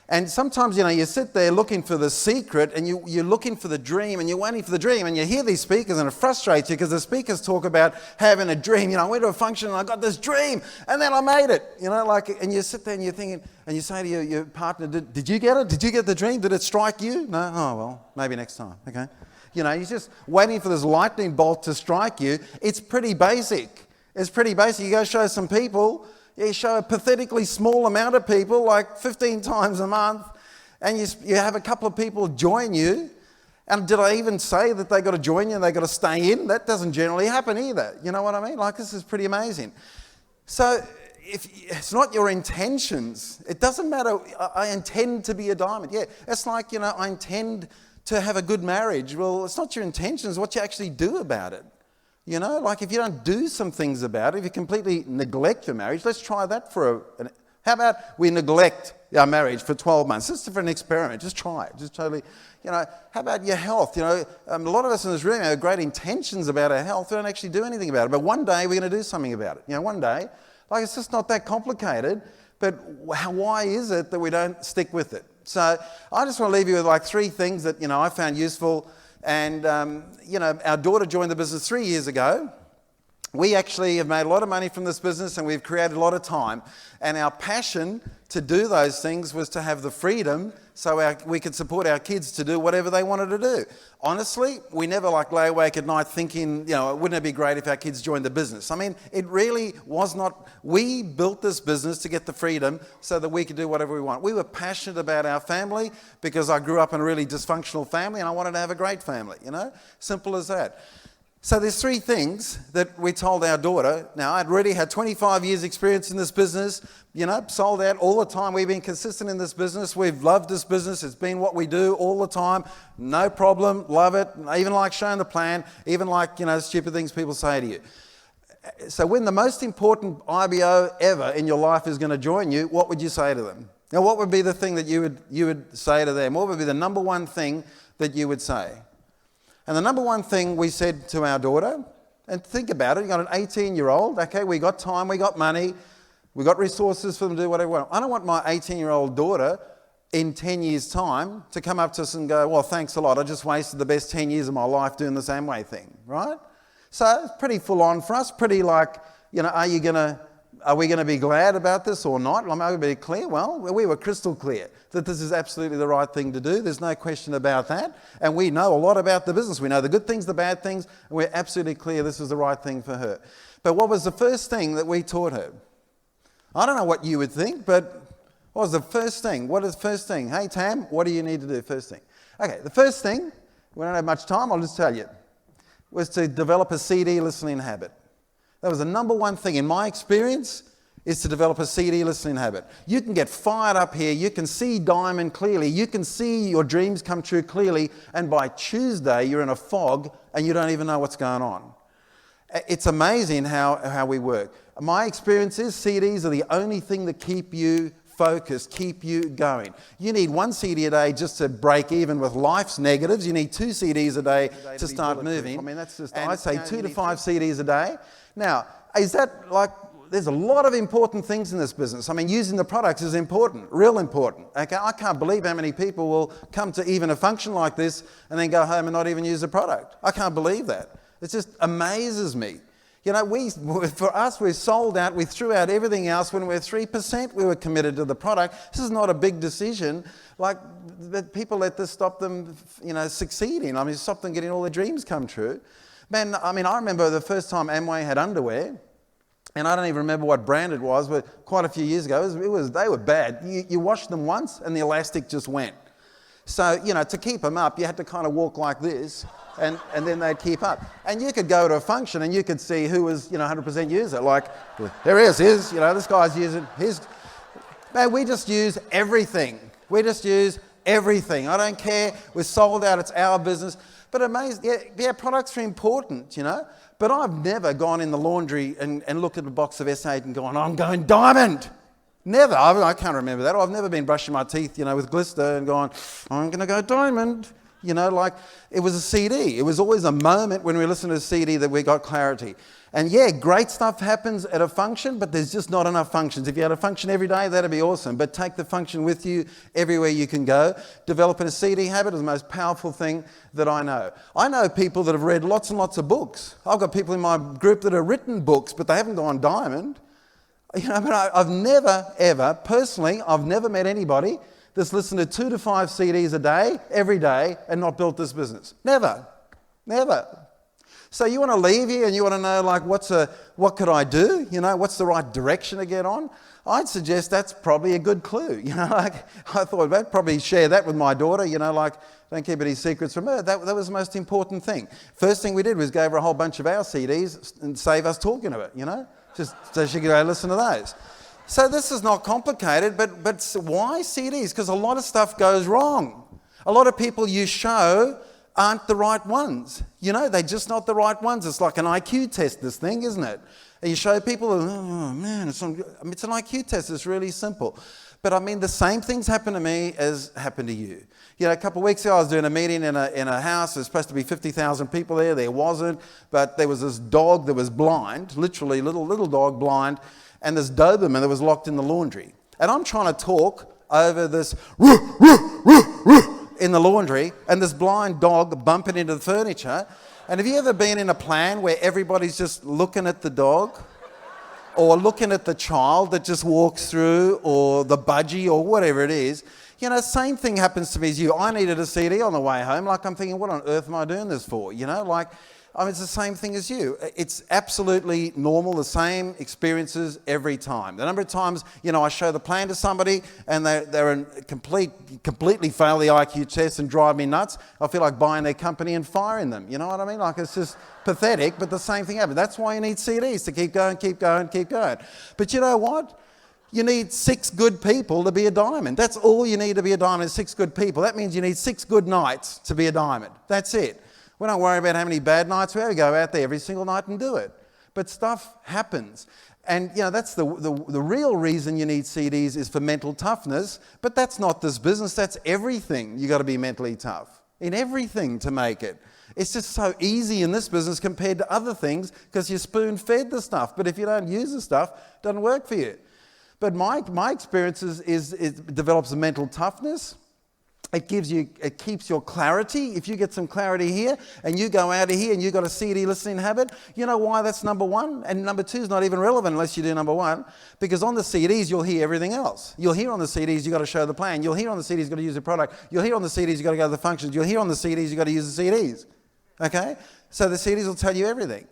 [SPEAKER 1] And sometimes, you sit there looking for the secret, and you're looking for the dream, and you're waiting for the dream, and you hear these speakers, and it frustrates you because the speakers talk about having a dream. I went to a function, and I got this dream, and then I made it. And you sit there, and you're thinking, and you say to your partner, did you get it? Did you get the dream? Did it strike you? No? Oh, well, maybe next time, okay? You're just waiting for this lightning bolt to strike you. It's pretty basic. It's pretty basic. You go show some people, you show a pathetically small amount of people, like 15 times a month, and you have a couple of people join you. And did I even say that they got to join you and they got to stay in? That doesn't generally happen either. You know what I mean? This is pretty amazing. So if it's not your intentions, it doesn't matter. I intend to be a diamond. Yeah, it's like, I intend to have a good marriage. Well, it's not your intentions, what you actually do about it. If you don't do some things about it, if you completely neglect your marriage, let's try that how about we neglect our marriage for 12 months, just for an experiment, just try it, just totally, how about your health? A lot of us in this room have great intentions about our health, we don't actually do anything about it, but one day we're going to do something about it. One day, it's just not that complicated, but why is it that we don't stick with it? So I just want to leave you with 3 things that, I found useful. And, our daughter joined the business 3 years ago. We actually have made a lot of money from this business, and we've created a lot of time. And our passion to do those things was to have the freedom so we could support our kids to do whatever they wanted to do. Honestly, we never lay awake at night thinking, wouldn't it be great if our kids joined the business? It really was not. We built this business to get the freedom so that we could do whatever we want. We were passionate about our family because I grew up in a really dysfunctional family and I wanted to have a great family, Simple as that. So there's 3 things that we told our daughter. Now, I'd already had 25 years experience in this business, sold out all the time. We've been consistent in this business. We've loved this business. It's been what we do all the time. No problem. Love it. I even like showing the plan, even like, stupid things people say to you. So when the most important IBO ever in your life is going to join you, what would you say to them? Now, what would be the thing that you would say to them? What would be the number one thing that you would say? And the number one thing we said to our daughter, and think about it, you got an 18-year-old, okay, we got time, we got money, we got resources for them to do whatever we want. I don't want my 18-year-old daughter in 10 years' time to come up to us and go, well, thanks a lot, I just wasted the best 10 years of my life doing this Amway thing, right? So it's pretty full on for us, pretty are we going to be glad about this or not? Am I going to be clear? Well, we were crystal clear that this is absolutely the right thing to do. There's no question about that. And we know a lot about the business. We know the good things, the bad things, and we're absolutely clear this is the right thing for her. But what was the first thing that we taught her? I don't know what you would think, but what was the first thing? What is the first thing? Hey, Tam, what do you need to do first thing? Okay, the first thing, we don't have much time, I'll just tell you. was to develop a CD listening habit. That was the number one thing in my experience, is to develop a CD listening habit. You can get fired up here, you can see diamond clearly, you can see your dreams come true clearly, and by Tuesday you're in a fog and you don't even know what's going on. It's amazing how we work. My experience is CDs are the only thing that keep you focused, keep you going. You need one CD a day just to break even with life's negatives. You need 2 CDs a day to start moving. I mean, that's just, I say 2 to 5 CDs a day. Now, is that like, there's a lot of important things in this business. I mean, using the products is important, real important. Okay, I can't believe how many people will come to even a function like this and then go home and not even use the product. I can't believe that. It just amazes me. You know, for us, we're sold out. We threw out everything else. When we were 3%, we were committed to the product. This is not a big decision. Like, people let this stop them, succeeding. I mean, stop them getting all their dreams come true. Man, I mean, I remember the first time Amway had underwear, and I don't even remember what brand it was, but quite a few years ago, they were bad. You washed them once, and the elastic just went. So, to keep them up, you had to kind of walk like this, and then they'd keep up. And you could go to a function, and you could see who was, 100% user. Like, there he is, this guy's using his. Man, we just use everything. We just use everything. I don't care. We're sold out. It's our business. But amazing, yeah, products are important, But I've never gone in the laundry and looked at a box of S8 and gone, I'm going diamond. Never. I can't remember that. I've never been brushing my teeth, with Glister and gone, I'm going to go diamond. Like it was a CD. It was always a moment when we listened to a CD that we got clarity. And yeah, great stuff happens at a function, but there's just not enough functions. If you had a function every day, that'd be awesome. But take the function with you everywhere you can go. Developing a CD habit is the most powerful thing that I know. I know people that have read lots and lots of books. I've got people in my group that have written books, but they haven't gone diamond. But I've never, ever, personally, I've never met anybody that's listened to 2 to 5 CDs a day, every day, and not built this business. Never. So you want to leave here and you want to know, like, what could I do? What's the right direction to get on? I'd suggest that's probably a good clue. I thought I'd probably share that with my daughter, don't keep any secrets from her. That was the most important thing. First thing we did was gave her a whole bunch of our CDs and save us talking to it, just so she could go listen to those. So this is not complicated, but why CDs? Because a lot of stuff goes wrong. A lot of people you show aren't the right ones. They're just not the right ones. It's like an IQ test, this thing, isn't it? And you show people, oh man, it's an IQ test. It's really simple. But I mean, the same things happen to me as happen to you. A couple of weeks ago, I was doing a meeting in a house. There's supposed to be 50,000 people there. There wasn't. But there was this dog that was blind, literally little dog blind, and this Doberman that was locked in the laundry. And I'm trying to talk over this in the laundry, and this blind dog bumping into the furniture. And have you ever been in a plan where everybody's just looking at the dog? Or looking at the child that just walks through, or the budgie, or whatever it is? Same thing happens to me as you. I needed a CD on the way home. Like, I'm thinking, what on earth am I doing this for? It's the same thing as you. It's absolutely normal, the same experiences every time. The number of times, I show the plan to somebody and they're completely fail the IQ test and drive me nuts. I feel like buying their company and firing them. You know what I mean? Like, it's just pathetic, but the same thing happens. That's why you need CDs, to keep going. But you know what? You need 6 good people to be a diamond. That's all you need to be a diamond, 6 good people. That means you need 6 good nights to be a diamond. That's it. We don't worry about how many bad nights we have. We go out there every single night and do it. But stuff happens. And, that's the real reason you need CDs is for mental toughness. But that's not this business. That's everything. You got to be mentally tough in everything to make it. It's just so easy in this business compared to other things because you're spoon-fed the stuff. But if you don't use the stuff, it doesn't work for you. But my experience is it develops a mental toughness. It keeps your clarity. If you get some clarity here and you go out of here and you've got a CD listening habit, you know why that's number 1? And number 2 is not even relevant unless you do number 1, because on the CDs you'll hear everything else. You'll hear on the CDs you've got to show the plan. You'll hear on the CDs you've got to use the product. You'll hear on the CDs you've got to go to the functions. You'll hear on the CDs you've got to use the CDs. Okay? So the CDs will tell you everything.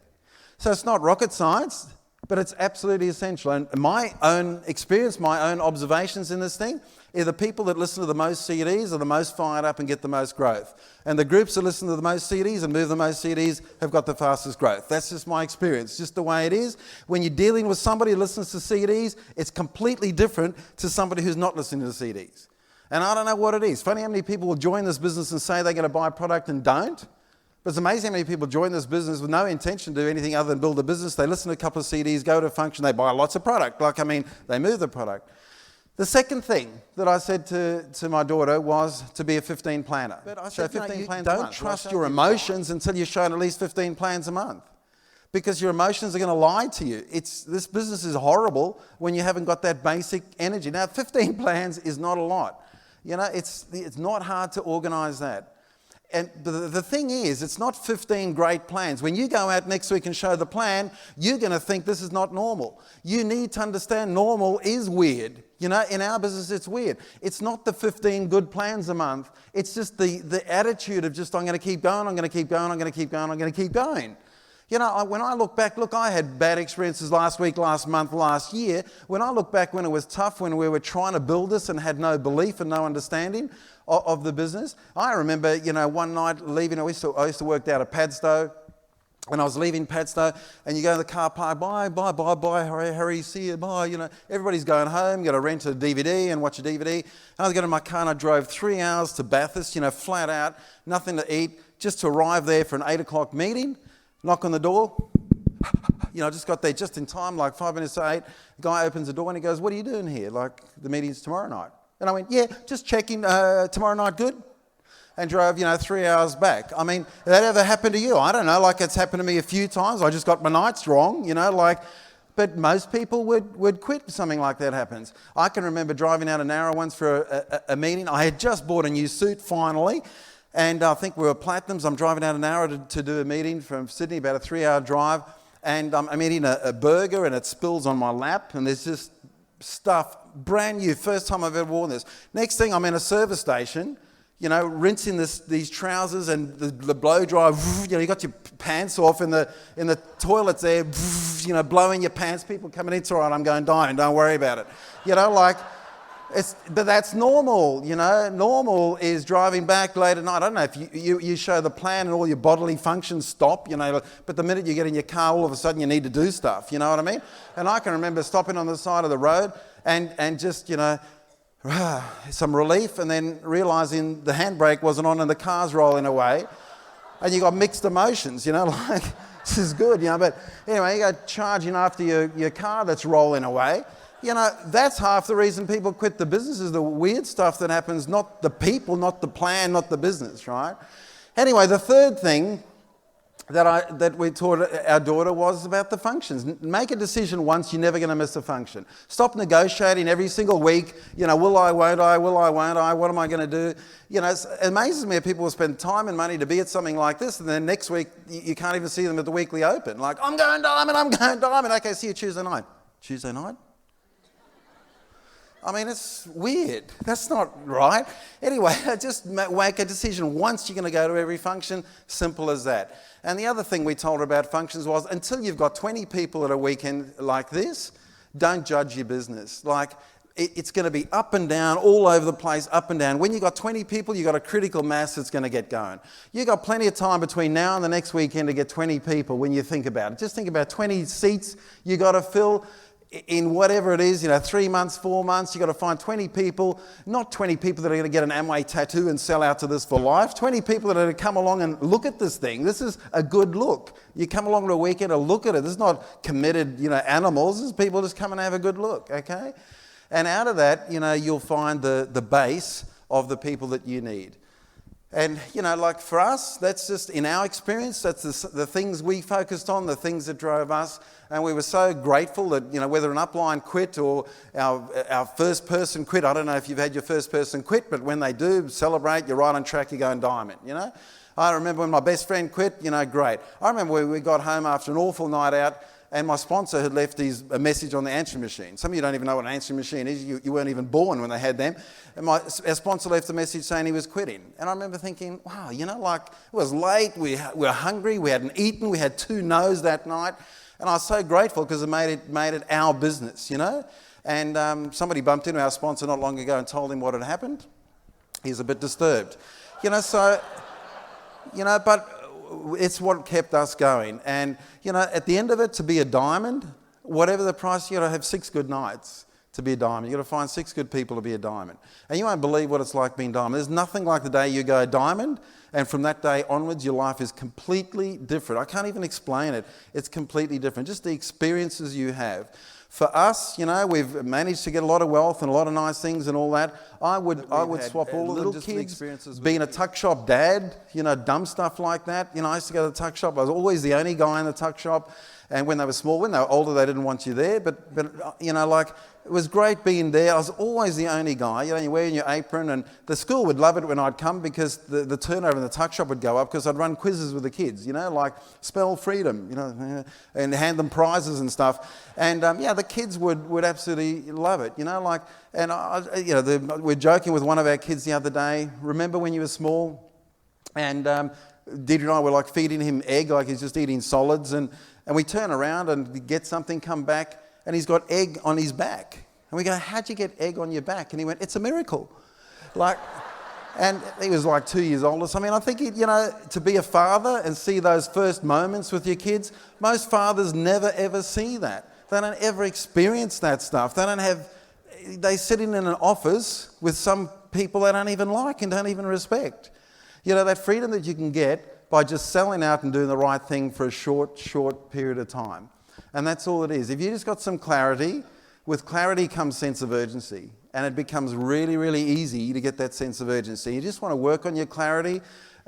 [SPEAKER 1] So it's not rocket science. But it's absolutely essential. And my own experience, my own observations in this thing, are the people that listen to the most CDs are the most fired up and get the most growth. And the groups that listen to the most CDs and move the most CDs have got the fastest growth. That's just my experience, just the way it is. When you're dealing with somebody who listens to CDs, it's completely different to somebody who's not listening to CDs. And I don't know what it is. Funny how many people will join this business and say they're going to buy a product and don't. But it's amazing how many people join this business with no intention to do anything other than build a business. They listen to a couple of CDs, go to a function, they buy lots of product. They move the product. The second thing that I said to my daughter was to be a 15 planner. But I said, 15 plans a month. Don't trust your emotions until you're shown at least 15 plans a month. Because your emotions are going to lie to you. This business is horrible when you haven't got that basic energy. Now, 15 plans is not a lot. It's not hard to organise that. And the thing is, it's not 15 great plans. When you go out next week and show the plan, you're going to think this is not normal. You need to understand normal is weird. In our business, it's weird. It's not the 15 good plans a month. It's just the attitude of just, I'm going to keep going, I'm going to keep going, I'm going to keep going, I'm going to keep going. When I look back, I had bad experiences last week, last month, last year. When I look back when it was tough, when we were trying to build this and had no belief and no understanding of the business, I remember, one night leaving, I used to work out at Padstow, and I was leaving Padstow, and you go to the car park, bye, hurry, see you, bye, everybody's going home, you got to rent a DVD and watch a DVD. And I was getting in my car and I drove 3 hours to Bathurst, flat out, nothing to eat, just to arrive there for an 8 o'clock meeting. Knock on the door. I just got there just in time, like 5 minutes to 8. The guy opens the door and he goes, "What are you doing here? Like, the meeting's tomorrow night." And I went, "Yeah, just checking, tomorrow night good?" And drove, 3 hours back. Did that ever happen to you? I don't know, it's happened to me a few times. I just got my nights wrong, but most people would quit if something like that happens. I can remember driving out of Narra once for a meeting. I had just bought a new suit finally. And I think we were Platinums. I'm driving out of Narra to do a meeting from Sydney, about a 3-hour drive. And I'm eating a burger and it spills on my lap. And there's just stuff, brand new, first time I've ever worn this. Next thing, I'm in a service station, rinsing these trousers and the blow dry. You got your pants off in the toilets there, blowing your pants. People coming in, it's all right, I'm going diamond, don't worry about it. But that's normal, Normal is driving back late at night. I don't know if you show the plan and all your bodily functions stop, but the minute you get in your car, all of a sudden you need to do stuff, you know what I mean? And I can remember stopping on the side of the road and just, some relief, and then realising the handbrake wasn't on and the car's rolling away. And you got mixed emotions, this is good, But anyway, you go charging after your car that's rolling away. That's half the reason people quit the business is the weird stuff that happens, not the people, not the plan, not the business, right? Anyway, the third thing that we taught our daughter was about the functions. Make a decision once, you're never going to miss a function. Stop negotiating every single week, will I, won't I, what am I going to do? It amazes me if people will spend time and money to be at something like this, and then next week you can't even see them at the weekly open. Like, I'm going diamond. Okay, see you Tuesday night. Tuesday night? It's weird. That's not right. Anyway, just make a decision. Once you're going to go to every function, simple as that. And the other thing we told her about functions was, until you've got 20 people at a weekend like this, don't judge your business. It's going to be up and down, all over the place, up and down. When you've got 20 people, you've got a critical mass that's going to get going. You've got plenty of time between now and the next weekend to get 20 people when you think about it. Just think about 20 seats you've got to fill. In whatever it is, 3 months, 4 months, you've got to find 20 people, not 20 people that are going to get an Amway tattoo and sell out to this for life, 20 people that are going to come along and look at this thing. This is a good look. You come along to a weekend and look at it. This is not committed, animals. This is people just come and have a good look, okay? And out of that, you'll find the base of the people that you need. And, for us, that's just, in our experience, that's the things we focused on, the things that drove us. And we were so grateful that, whether an upline quit or our first person quit, I don't know if you've had your first person quit, but when they do, celebrate, you're right on track, you're going diamond, I remember when my best friend quit, great. I remember when we got home after an awful night out, and my sponsor had left a message on the answering machine. Some of you don't even know what an answering machine is. You weren't even born when they had them. And our sponsor left a message saying he was quitting. And I remember thinking, wow, it was late, we were hungry, we hadn't eaten, we had 2 no's that night. And I was so grateful because it made it our business, you know. And somebody bumped into our sponsor not long ago and told him what had happened. He's a bit disturbed, you know. So, you know, but it's what kept us going. And, you know, at the end of it, to be a diamond, whatever the price, you got to have 6 good nights to be a diamond. You've got to find 6 good people to be a diamond. And you won't believe what it's like being diamond. There's nothing like the day you go diamond, and from that day onwards, your life is completely different. I can't even explain it. It's completely different. Just the experiences you have. For us, you know, we've managed to get a lot of wealth and a lot of nice things and all that. I would swap all of them, kids, being a tuck shop dad, you know, dumb stuff like that. You know, I used to go to the tuck shop. I was always the only guy in the tuck shop. And when they were small, when they were older, they didn't want you there. But you know, like, it was great being there. I was always the only guy. You know, you're wearing your apron, and the school would love it when I'd come because the turnover in the tuck shop would go up because I'd run quizzes with the kids, you know, like spell freedom, you know, and hand them prizes and stuff. And yeah, the kids would absolutely love it, you know, like, and you know, we're joking with one of our kids the other day. Remember when you were small, and Deirdre and I were like feeding him egg, like he's just eating solids, and we turn around and get something come back, and he's got egg on his back. And we go, how'd you get egg on your back? And he went, it's a miracle. Like, and he was like 2 years old or something. I think, you know, to be a father and see those first moments with your kids, most fathers never ever see that. They don't ever experience that stuff. They sit in an office with some people they don't even like and don't even respect. You know, that freedom that you can get by just selling out and doing the right thing for a short period of time. And that's all it is. If you just got some clarity, with clarity comes sense of urgency. And it becomes really, really easy to get that sense of urgency. You just want to work on your clarity.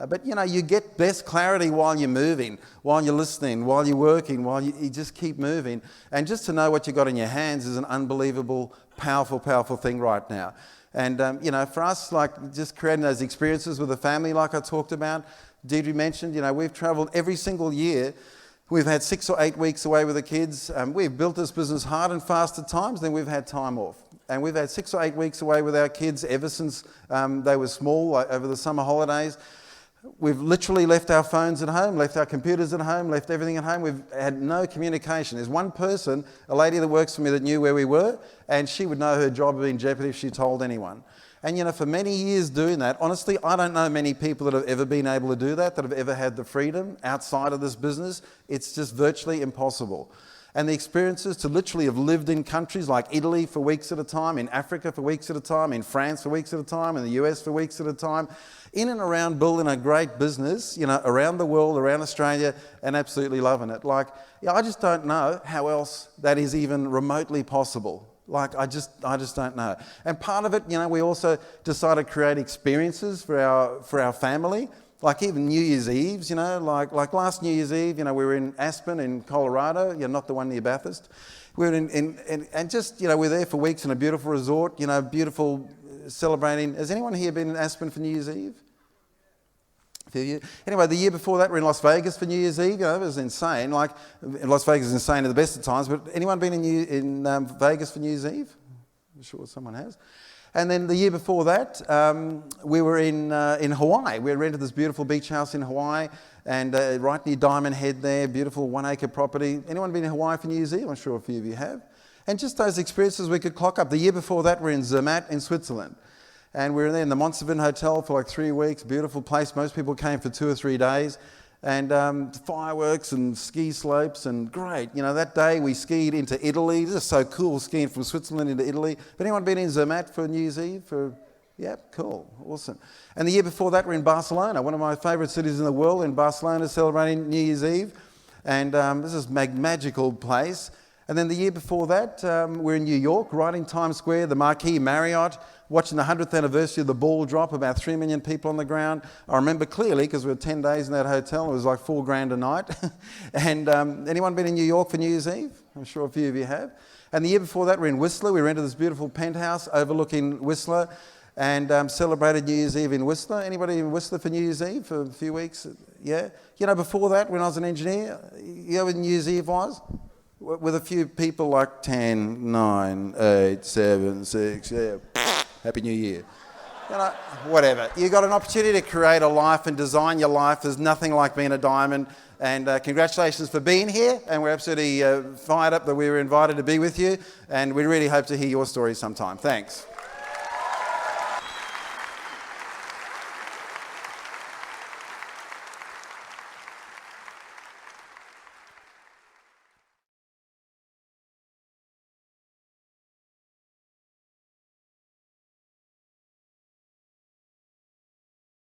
[SPEAKER 1] But, you know, you get best clarity while you're moving, while you're listening, while you're working, while you just keep moving. And just to know what you got in your hands is an unbelievable, powerful, powerful thing right now. And, you know, for us, like, just creating those experiences with the family like I talked about, Deirdre mentioned, you know, we've travelled every single year. We've had 6 or 8 weeks away with the kids. We've built this business hard and fast at times, then we've had time off. And we've had 6 or 8 weeks away with our kids ever since they were small, like over the summer holidays. We've literally left our phones at home, left our computers at home, left everything at home. We've had no communication. There's one person, a lady that works for me, that knew where we were, and she would know her job would be in jeopardy if she told anyone. And, you know, for many years doing that, honestly, I don't know many people that have ever been able to do that have ever had the freedom outside of this business. It's just virtually impossible. And the experiences to literally have lived in countries like Italy for weeks at a time, in Africa for weeks at a time, in France for weeks at a time, in the US for weeks at a time, in and around building a great business, you know, around the world, around Australia, and absolutely loving it. Like, yeah, I just don't know how else that is even remotely possible. Like, I just don't know. And part of it, you know, we also decided to create experiences for our family. Like even New Year's Eves, you know, like last New Year's Eve, you know, we were in Aspen in Colorado, you know, not the one near Bathurst. We were and just, you know, we're there for weeks in a beautiful resort, you know, beautiful celebrating. Has anyone here been in Aspen for New Year's Eve? A few years. Anyway, the year before that, we were in Las Vegas for New Year's Eve. You know, it was insane. Like, Las Vegas is insane at the best of times, but anyone been in Vegas for New Year's Eve? I'm sure someone has. And then the year before that, we were in Hawaii. We rented this beautiful beach house in Hawaii, and right near Diamond Head there, beautiful 1 acre property. Anyone been in Hawaii for New Year's Eve? I'm sure a few of you have. And just those experiences we could clock up. The year before that, we're in Zermatt in Switzerland. And we were there in the Monsavin Hotel for like 3 weeks, beautiful place. Most people came for 2 or 3 days. And fireworks and ski slopes and great. You know, that day we skied into Italy. This is so cool, skiing from Switzerland into Italy. But anyone been in Zermatt for New Year's Eve? Yeah, cool, awesome. And the year before that, we're in Barcelona, one of my favourite cities in the world, in Barcelona, celebrating New Year's Eve. And this is a magical place. And then the year before that, we're in New York, right in Times Square, the Marquis Marriott, watching the 100th anniversary of the ball drop, about 3 million people on the ground. I remember clearly because we were 10 days in that hotel. It was like $4,000 a night. And anyone been in New York for New Year's Eve? I'm sure a few of you have. And the year before that, we're in Whistler. We rented this beautiful penthouse overlooking Whistler and celebrated New Year's Eve in Whistler. Anybody in Whistler for New Year's Eve for a few weeks? Yeah. You know, before that, when I was an engineer, you know what New Year's Eve was? With a few people like 10, 9, 8, 7, 6, yeah. Happy New Year. You know, whatever. You got an opportunity to create a life and design your life. There's nothing like being a diamond. And congratulations for being here. And we're absolutely fired up that we were invited to be with you. And we really hope to hear your story sometime. Thanks.